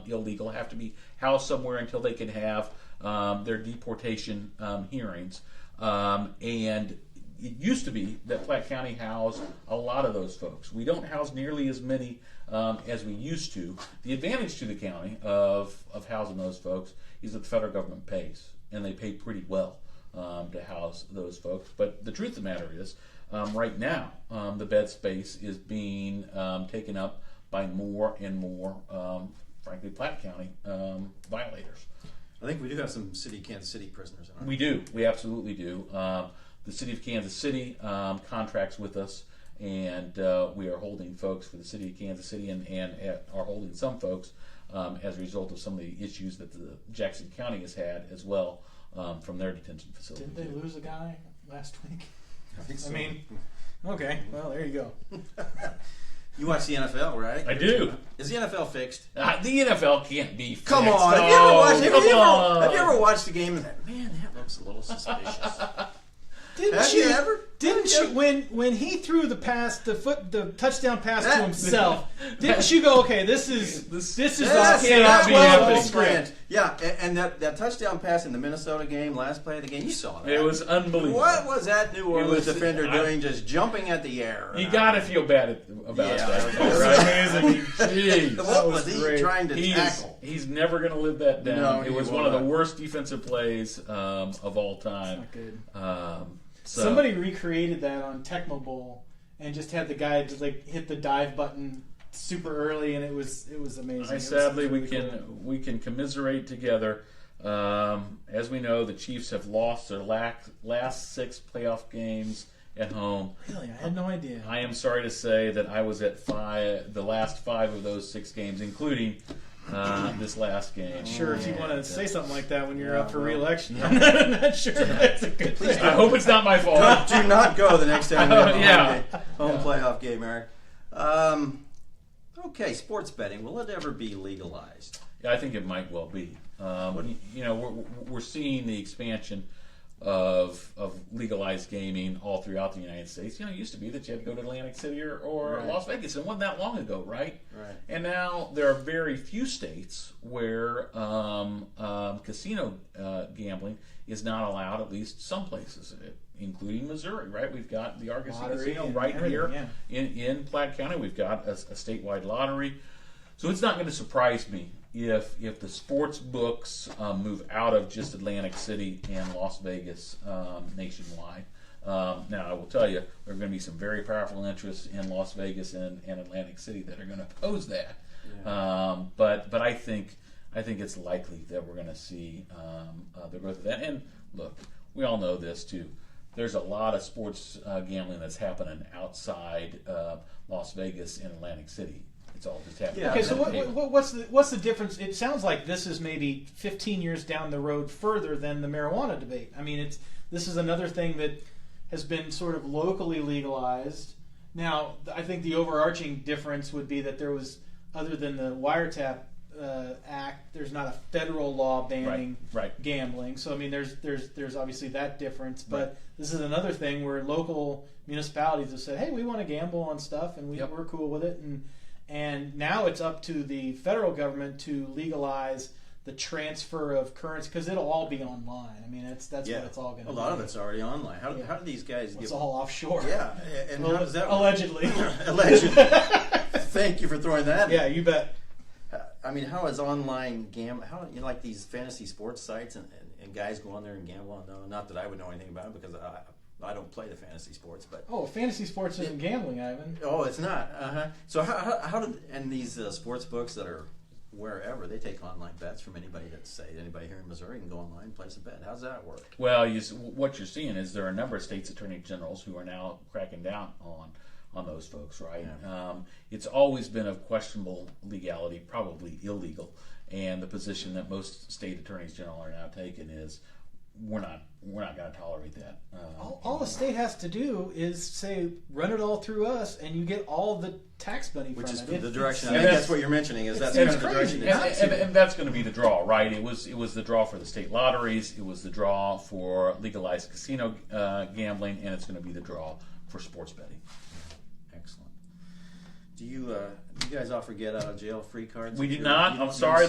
illegal have to be housed somewhere until they can have their deportation hearings. And it used to be that Platte County housed a lot of those folks. We don't house nearly as many as we used to. The advantage to the county of housing those folks is that the federal government pays, and they pay pretty well to house those folks. But the truth of the matter is, right now, the bed space is being taken up by more and more, frankly, Platte County violators. I think we do have some Kansas City prisoners in our We do. We absolutely do. The city of Kansas City contracts with us, and we are holding folks for the city of Kansas City and are holding some folks as a result of some of the issues that the Jackson County has had as well from their detention facility. Didn't they lose a guy last week? I think so. I mean, okay, well, there you go. You watch the NFL, right? I do. Is the NFL fixed? The NFL can't be fixed. Come on. Have you ever watched a game and that, man, that looks a little suspicious? Didn't you when he threw the pass, the touchdown pass to himself? Didn't you go, okay, this is cannot be happening. Yeah, and that touchdown pass in the Minnesota game, last play of the game, you saw that. It was unbelievable. What was that New Orleans defender doing, just jumping at the air? You got to feel bad about that. Amazing. Jeez. What was he trying to tackle? He's never going to live that down. No, it was one of the worst defensive plays of all time. Not good. Somebody recreated that on Tecmo Bowl and just had the guy just hit the dive button super early, and it was amazing. Sadly, we can commiserate together. As we know, the Chiefs have lost their last 6 playoff games at home. Really, I had no idea. I am sorry to say that I was at the last 5 of those 6 games, including this last game. Sure, if you want to say something like that when you're up for re-election, I'm not sure that's a good thing. I hope it's not my fault. Do not go the next time you have a home Yeah. playoff game, Eric. Okay, sports betting. Will it ever be legalized? Yeah, I think it might well be. We're seeing the expansion of legalized gaming all throughout the United States. It used to be that you had to go to Atlantic City or Right. Las Vegas. It wasn't that long ago, right? Right. And now there are very few states where casino gambling is not allowed, at least some places, including Missouri, right? We've got the Argosy Lottery Casino and right here everything, in Platte County. We've got a statewide lottery. So it's not going to surprise me if the sports books move out of just Atlantic City and Las Vegas nationwide. Now, I will tell you, there are going to be some very powerful interests in Las Vegas and Atlantic City that are going to oppose that. Yeah. But I think it's likely that we're going to see the growth of that. And look, we all know this too. There's a lot of sports gambling that's happening outside Las Vegas and Atlantic City. It's all just happening. Yeah. Okay, so what's the difference? It sounds like this is maybe 15 years down the road further than the marijuana debate. I mean, this is another thing that has been sort of locally legalized. Now, I think the overarching difference would be that there was, other than the wiretap act, there's not a federal law banning gambling. So I mean, there's obviously that difference. But this is another thing where local municipalities have said, "Hey, we want to gamble on stuff, and we're cool with it." And now it's up to the federal government to legalize the transfer of currency, because it'll all be online. I mean, that's what it's all going to be. A lot of it's already online. How do these guys It's all offshore. Yeah, and how does that work? Allegedly. Allegedly. Thank you for throwing that. Yeah, you bet. I mean, how is online gambling? How like these fantasy sports sites and guys go on there and gamble? No, not that I would know anything about it, because I don't play the fantasy sports. But fantasy sports isn't gambling, Ivan. Oh, it's not. So how do these sports books that are wherever, they take online bets from anybody anybody here in Missouri can go online and place a bet? How's that work? Well, what you're seeing is there are a number of states' attorney generals who are now cracking down on those folks, right? Yeah. It's always been of questionable legality, probably illegal, and the position that most state attorneys general are now taking is we're not going to tolerate that. All the state has to do is say, run it all through us, and you get all the tax money from it. Which is the direction. I think that's what you're mentioning. Is that's kind of the direction. And that's going to be the draw, right? It was the draw for the state lotteries. It was the draw for legalized casino gambling, and it's going to be the draw for sports betting. Excellent. Do you guys offer get out of jail free cards? We do not. I'm sorry.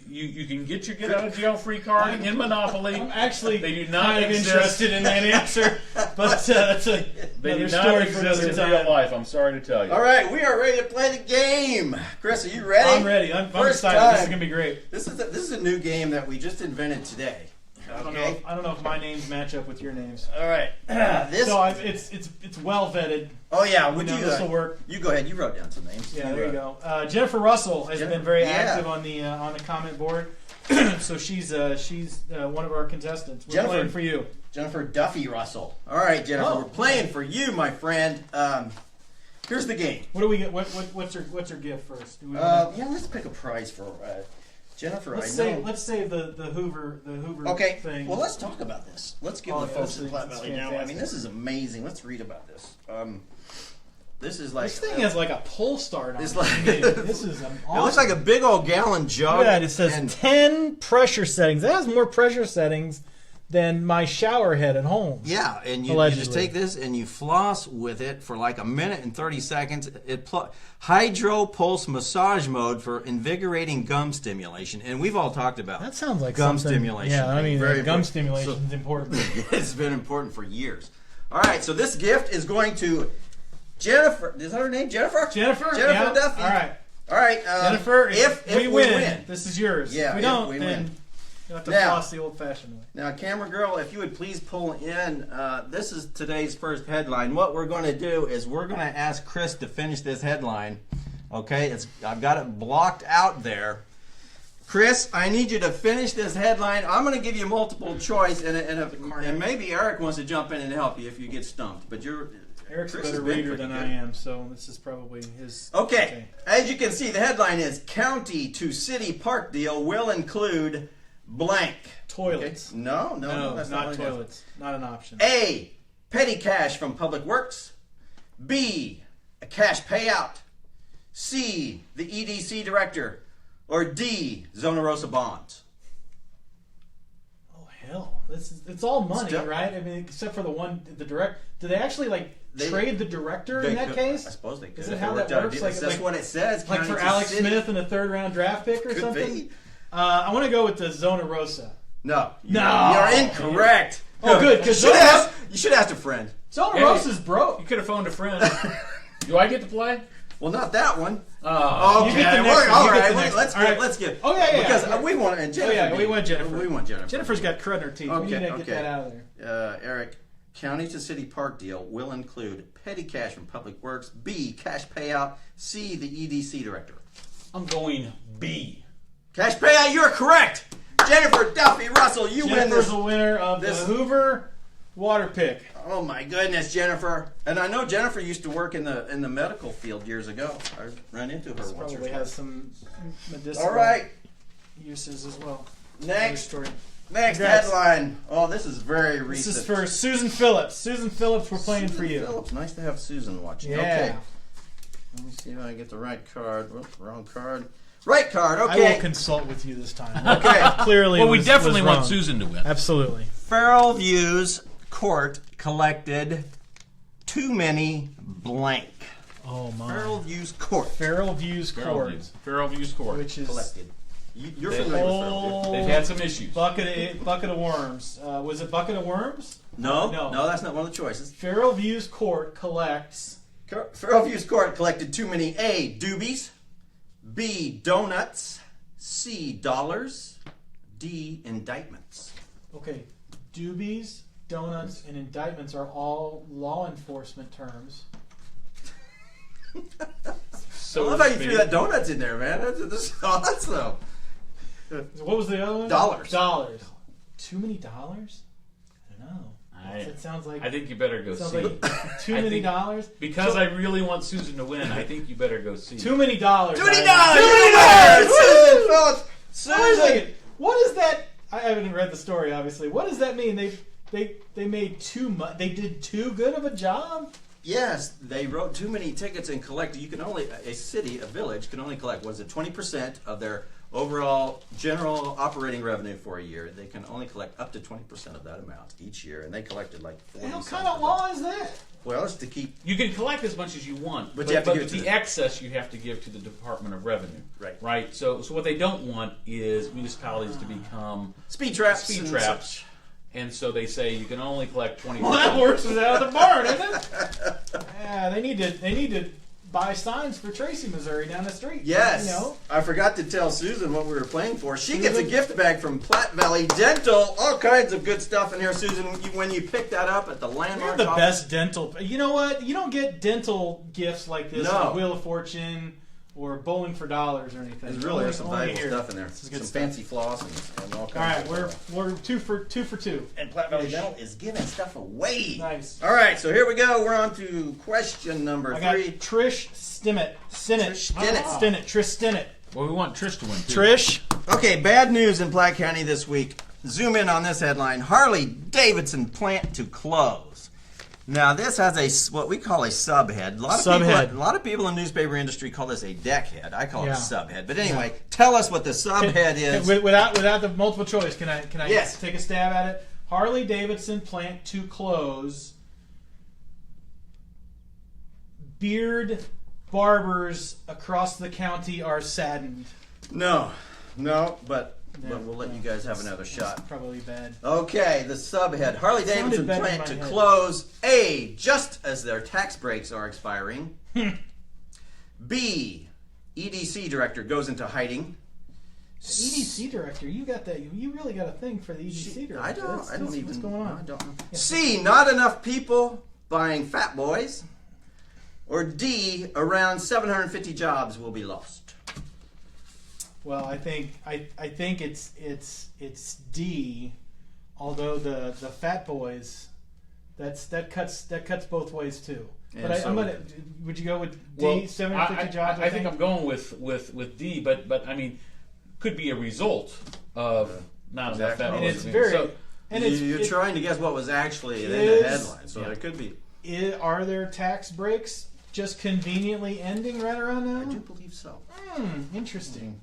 You can get your get out of jail free card in Monopoly. I'm actually they do not kind of interested in that answer, but that's they do another not story exist for in another real time. life. I'm sorry to tell you. All right, we are ready to play the game. Chris, are you ready? I'm ready. I'm excited. Time. This is gonna be great. This is a new game that we just invented today. I don't know if my names match up with your names. All right. It's well vetted. Oh yeah, this will work. You go ahead. You wrote down some names. Yeah, there you go. Jennifer Russell has been very active on the comment board, so she's one of our contestants. We're playing for you, Jennifer Duffy Russell. All right, Jennifer, we're playing for you, my friend. Here's the game. What do we get? What's her gift first? Let's pick a prize for Jennifer. Let's save the Hoover thing. Well, let's talk about this. Let's give the folks in Platte Valley now. I mean, this is amazing. Let's read about this. This is like This thing has like a pull start on It's it. like- I mean, this is awesome. It looks like a big old gallon jug. Look at that. It says and 10 pressure settings. It has more pressure settings than my shower head at home. yeah, and you just Allegedly. take this and you floss with it for like a minute and 30 seconds. Hydro pulse massage mode for invigorating gum stimulation, and we've all talked about That sounds like gum something. stimulation. Yeah, I mean, Very gum important. stimulation is important. It's been important for years. All right, so this gift is going to Jennifer. Is that her name? Jennifer? Jennifer? Jennifer Yeah. Duffy. All right. All right. Jennifer, if we win, this is yours. Yeah, if we if don't, we then win. you'll have to Now- floss the old-fashioned way. Now, camera girl, if you would please pull in, this is today's first headline. What we're going to do is we're going to ask Chris to finish this headline. Okay, I've got it blocked out there. Chris, I need you to finish this headline. I'm going to give you multiple choice, and maybe Eric wants to jump in and help you if you get stumped. But Eric's a Chris better has been reader pretty than good. I am, so this is probably his. Okay, as you can see, the headline is County to City Park Deal will include blank. Toilets. Okay. No, No, that's not what it is. toilets. Not an option. A, petty cash from Public Works. B, a cash payout. C, the EDC director. Or D, Zona Rosa bonds. Oh hell! It's all money, Still- right? I mean, except for the direct. Do they actually trade the director in that I case? suppose they could. Is it if how they that worked out a works? deal. Like- That's like- what it says. Like County for to Alex City. Smith in a third-round draft pick or Could something? be. I want to go with the Zona Rosa. No. No. You're incorrect. Oh, good, 'cause you should ask a friend. Zona Hey. Rosa's broke. You could have phoned a friend. Do I get to play? Well, not that one. Oh. You get the next one. All You get right. the next Let's one. get. All right. Let's get. Oh, yeah, Because yeah. we want and Jennifer. we want Jennifer. We want Jennifer. Jennifer's got crud in her teeth. we Okay, need to okay. get that out of there. Eric, county to city park deal will include petty cash from Public Works. B, cash payout. C, the EDC director. I'm going B. Cash payout. You're correct. Jennifer Duffy Russell, you win Jennifer's this. the winner of this- the Hoover water pick. Oh my goodness, Jennifer! And I know Jennifer used to work in the medical field years ago. I ran into her once or Probably twice. has some medicinal All right, uses as well. next Story. next Congrats. headline. Oh, this is very This recent. is for Susan Phillips. Susan Phillips, we're playing for you. Phillips, nice to have Susan watching. Yeah. Okay. Let me see if I get the right card. Whoops, wrong card. Right card. I Okay. will consult with you this time. Okay. Clearly, Well, we was definitely wrong. want Susan to win. Absolutely. Farrell View's court collected too many blank. Oh my. Farrell View's court Farrell Views Court, Farrell Views Court. which is collected. You're They- familiar with Farrell View. They've had some issues. bucket of worms. Was it bucket of worms? No, No. no, that's not one of the choices. Farrell Views Court collects. Farrell View's court collected too many A, doobies, B, donuts, C, dollars, D, indictments. Okay, doobies, donuts, and indictments are all law enforcement terms. So I love how you threw that donuts in there, man. That's awesome. What was the other one? Dollars. Dollars. Too many dollars? I don't know. It sounds like I think you better go sounds C. like too I many think- dollars. Because I really want Susan to win, I think you better go C. Too many dollars. $20! $20! Susan Phillips! Wait a Susan! second. What is that? I haven't read the story, obviously. What does that mean? They made too much. They did too good of a job. Yes, they wrote too many tickets and collected. You can only, a city, a village, can only collect, was it 20% of their overall general operating revenue for a year? They can only collect up to 20% of that amount each year, and they collected like 40 What kind something. of law is that? Well, it's to keep. You can collect as much as you want, But you have to give it to the the- excess you have to give to the Department of Revenue. Right. Right. So what they don't want is municipalities to become Speed traps. speed and traps. such. And so they say you can only collect 20%. Well, that horse is out of the barn, isn't it? Yeah, they need to buy signs for Tracy, Missouri, down the street. Yes. You know. I forgot to tell Susan what we were playing for. She Susan? gets a gift bag from Platte Valley Dental. All kinds of good stuff in here, Susan. When you pick that up at the We landmark have the office. best dental. You know what? You don't get dental gifts like this No. at Wheel of Fortune or Bowling for Dollars or anything. There's really some Only valuable here. stuff in there. This is good Some stuff. fancy floss and all All kinds right, of we're two for two. And Platte Valley Dental is giving stuff away. Nice. All right, so here we go. We're on to question number I got 3. Trish Stinnett. Trish Stinnett. Trish Stinnett. Well, we want Trish to win, too. Trish. Okay, bad news in Platte County this week. Zoom in on this headline. Harley Davidson plant to close. Now this has what we call a subhead. A lot of people in the newspaper industry call this a deckhead. I call it a subhead. But anyway, tell us what the subhead is. Without the multiple choice, can I Yes. take a stab at it? Harley Davidson plant to close. Beard barbers across the county are saddened. No, but we'll let you guys have another shot. Probably bad. Okay, the subhead. Harley Davidson better plant in to my head. close. A, just as their tax breaks are expiring. B, EDC director goes into hiding. EDC director, you got that? You really got a thing for the EDC director? I don't even. What's going on? I don't know. C, not enough people buying Fat Boys. Or D, around 750 jobs will be lost. Well, I think it's D. Although the Fat Boys, that cuts both ways too. Yeah, But so I'm gonna. Would you go with D? 750 jobs. I think I'm going with D, but I mean, could be a result of not enough Exactly. Fat And Boys. it's very. And You're trying to guess what was actually in the is- headline, so it could be. Are there tax breaks just conveniently ending right around now? I do believe so. Interesting.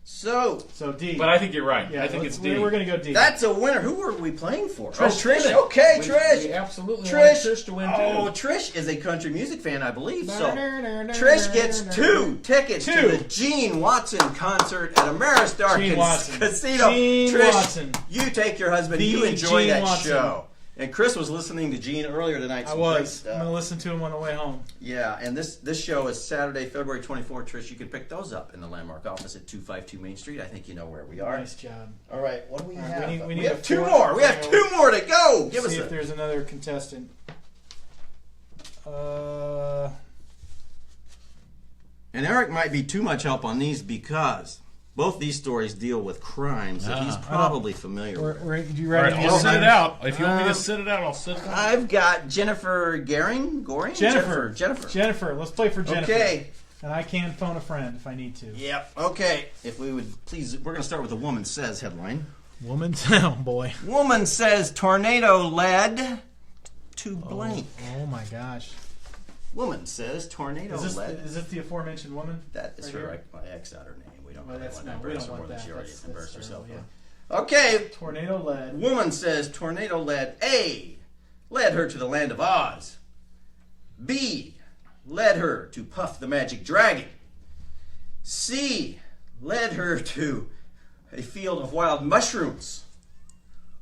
So D. But I think you're right. Yeah, I think it's D. We're going to go D. that's a winner. Who were we playing for? Trish Trish. Trish. Okay, We Trish. absolutely Trish. want Trish to win too. Oh, Trish is a country music fan, I believe. So Trish gets 2 tickets to the Gene Watson concert at Ameristar Gene Watson. Casino. Gene Trish, Watson. you take your husband. The You enjoy Gene that Watson. show. And Chris was listening to Gene earlier tonight. I Some was. great stuff. I'm going to listen to him on the way home. Yeah, and this show is Saturday, February 24th. Trish, you can pick those up in the Landmark office at 252 Main Street. I think you know where we are. Nice job. All right, what do we All right, have? we need We have a 2 fourth. more. We have 2 more to go. Give us See a... if there's another contestant. And Eric might be too much help on these because both these stories deal with crimes that he's probably familiar with. You All ready? right, I'll sit it out. If you want me to sit it out, I'll sit it out. I've got Jennifer Goring? Jennifer. Jennifer. Let's play for Jennifer. Okay. And I can phone a friend if I need to. Yep. Okay. If we would please, we're going to start with the Woman Says headline. Woman, oh boy. Woman says tornado led to blank. Oh my gosh. Woman says tornado led. Is this the aforementioned woman? That is right her. here? I X out her name. We don't Well, really that's want to no, we embarrass don't her more want than she that. already That's embarrassed terrible, herself. yeah. Okay. Tornado led. Woman says tornado led A, led her to the land of Oz. B, led her to Puff the Magic Dragon. C, led her to a field of wild mushrooms.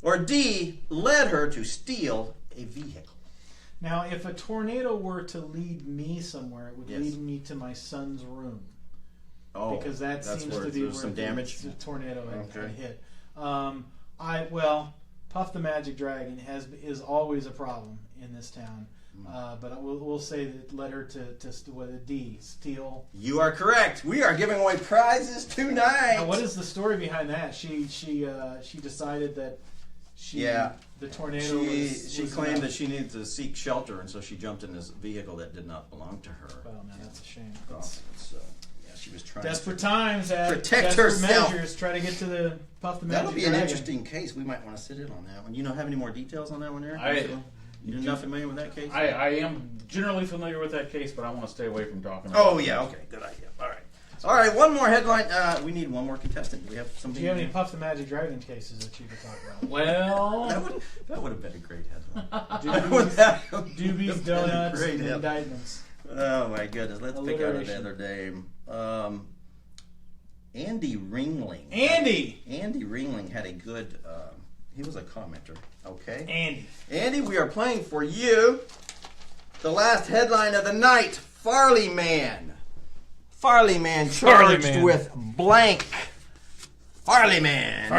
Or D, led her to steal a vehicle. Now, if a tornado were to lead me somewhere, it would Yes. lead me to my son's room. Oh, Because that that's seems where to be there's where some damage. the tornado had Okay. hit. Puff the Magic Dragon is always a problem in this town. But we'll say that it led her to with a D, steal. You are correct. We are giving away prizes tonight. Now, what is the story behind that? She decided that the tornado She was claimed enough. that she needed to seek shelter, and so she jumped in this vehicle that did not belong to her. Well, now that's a shame. So, yeah, she was trying Desperate to protect protect herself. measures. Try to get to the Puff the Magic That'll be Dragon. an interesting case. We might want to sit in on that one. You have any more details on that one, Eric? You're not familiar with that case? I am generally familiar with that case, but I want to stay away from talking about Oh, it. yeah, okay. Good idea. All right, one more headline. We need one more contestant. Do we have Do something? you have any Puff the Magic Dragon cases that you could talk about? Well, That would have been a great headline. Doobies, donuts, Great and headline. indictments. Oh, my goodness. Let's pick out Alliteration. another name. Andy Ringling. Andy, Andy Ringling had a good... he was a commenter. Okay. Andy, we are playing for you the last headline of the night. Farley Man charged with blank. Farley Man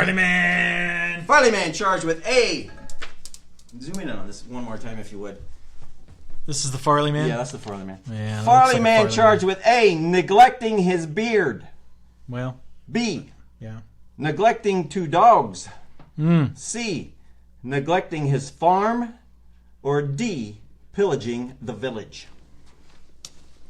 charged with A. Zoom in on this one more time if you would. This is the Farley Man. Yeah, that's the Farley Man. Yeah, Farley Man charged with A, neglecting his beard. Well, B, yeah. neglecting 2 dogs. C, neglecting his farm. Or D, pillaging the village.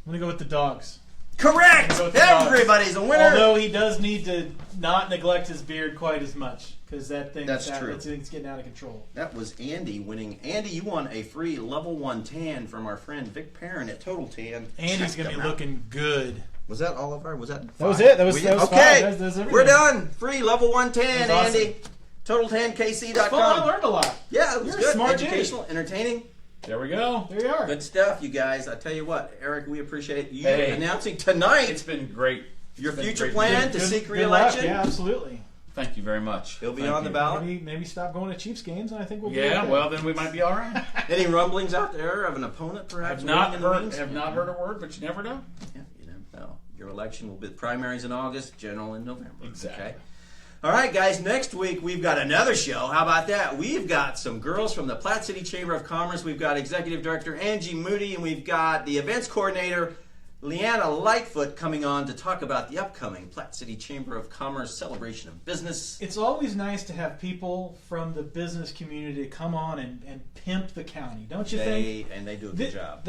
I'm gonna go with the dogs. Correct! Go with the dogs. Everybody's a winner! Although he does need to not neglect his beard quite as much, because that thing That's true. That thing's getting out of control. That was Andy winning. Andy, you won a free level 1 tan from our friend Vic Perrin at Total Tan. Andy's Check going to them be out. looking good. Was that all of our? Was that? That was five? it. That was okay. five. That was everything. We're done. Free level 1 tan, That was Andy. TotalTanKC.com. Fun. I learned a lot. Yeah, it was You're a good. smart dude. Educational, entertaining. There we go. There you are. Good stuff, you guys. I tell you what, Eric, we appreciate you Hey. announcing tonight It's been great. your It's been future great. plan to Good- seek good re-election. luck. Yeah, absolutely. Thank you very much. He'll be Thank on the you. ballot. Maybe stop going to Chiefs games, and I think we'll be Yeah, okay. well then we might be all right. Any rumblings out there of an opponent, perhaps? Have not waiting in the heard. wings? Have not heard a word, but you never know. Yeah, you never know. Your election will be primaries in August, general in November. Exactly. Okay? All right, guys. Next week we've got another show. How about that? We've got some girls from the Platte City Chamber of Commerce. We've got Executive Director Angie Moody, and we've got the Events Coordinator Leanna Lightfoot coming on to talk about the upcoming Platte City Chamber of Commerce Celebration of Business. It's always nice to have people from the business community come on and pimp the county, don't you think? They do a good job.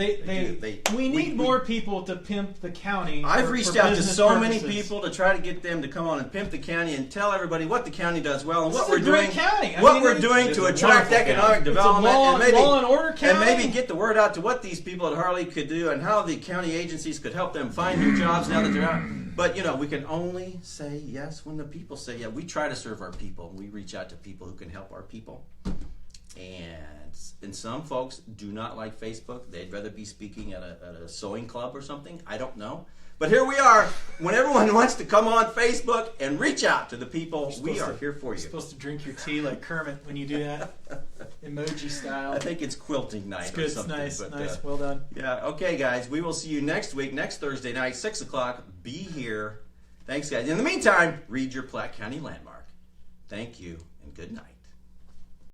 We need more people to pimp the county. I've for reached out to business so many purposes. people to try to get them to come on and pimp the county and tell everybody what the county does well and This what is we're a great doing. county. I What mean, we're it- doing it's to a attract wonderful economic county. development law and order and county. maybe get the word out to what these people at Harley could do and how the county agencies could help them find new jobs now that they're out. But we can only say yes when the people say yeah. We try to serve our people. We reach out to people who can help our people. And some folks do not like Facebook. They'd rather be speaking at a sewing club or something. I don't know. But here we are. When everyone wants to come on Facebook and reach out to the people, we are here for You're you. supposed to drink your tea like Kermit when you do that, emoji style. I think it's quilting night It's or good. It's something. nice. But, Nice. Well done. yeah, okay, guys. We will see you next week, next Thursday night, 6 o'clock. Be here. Thanks, guys. In the meantime, read your Platte County landmark. Thank you, and good night.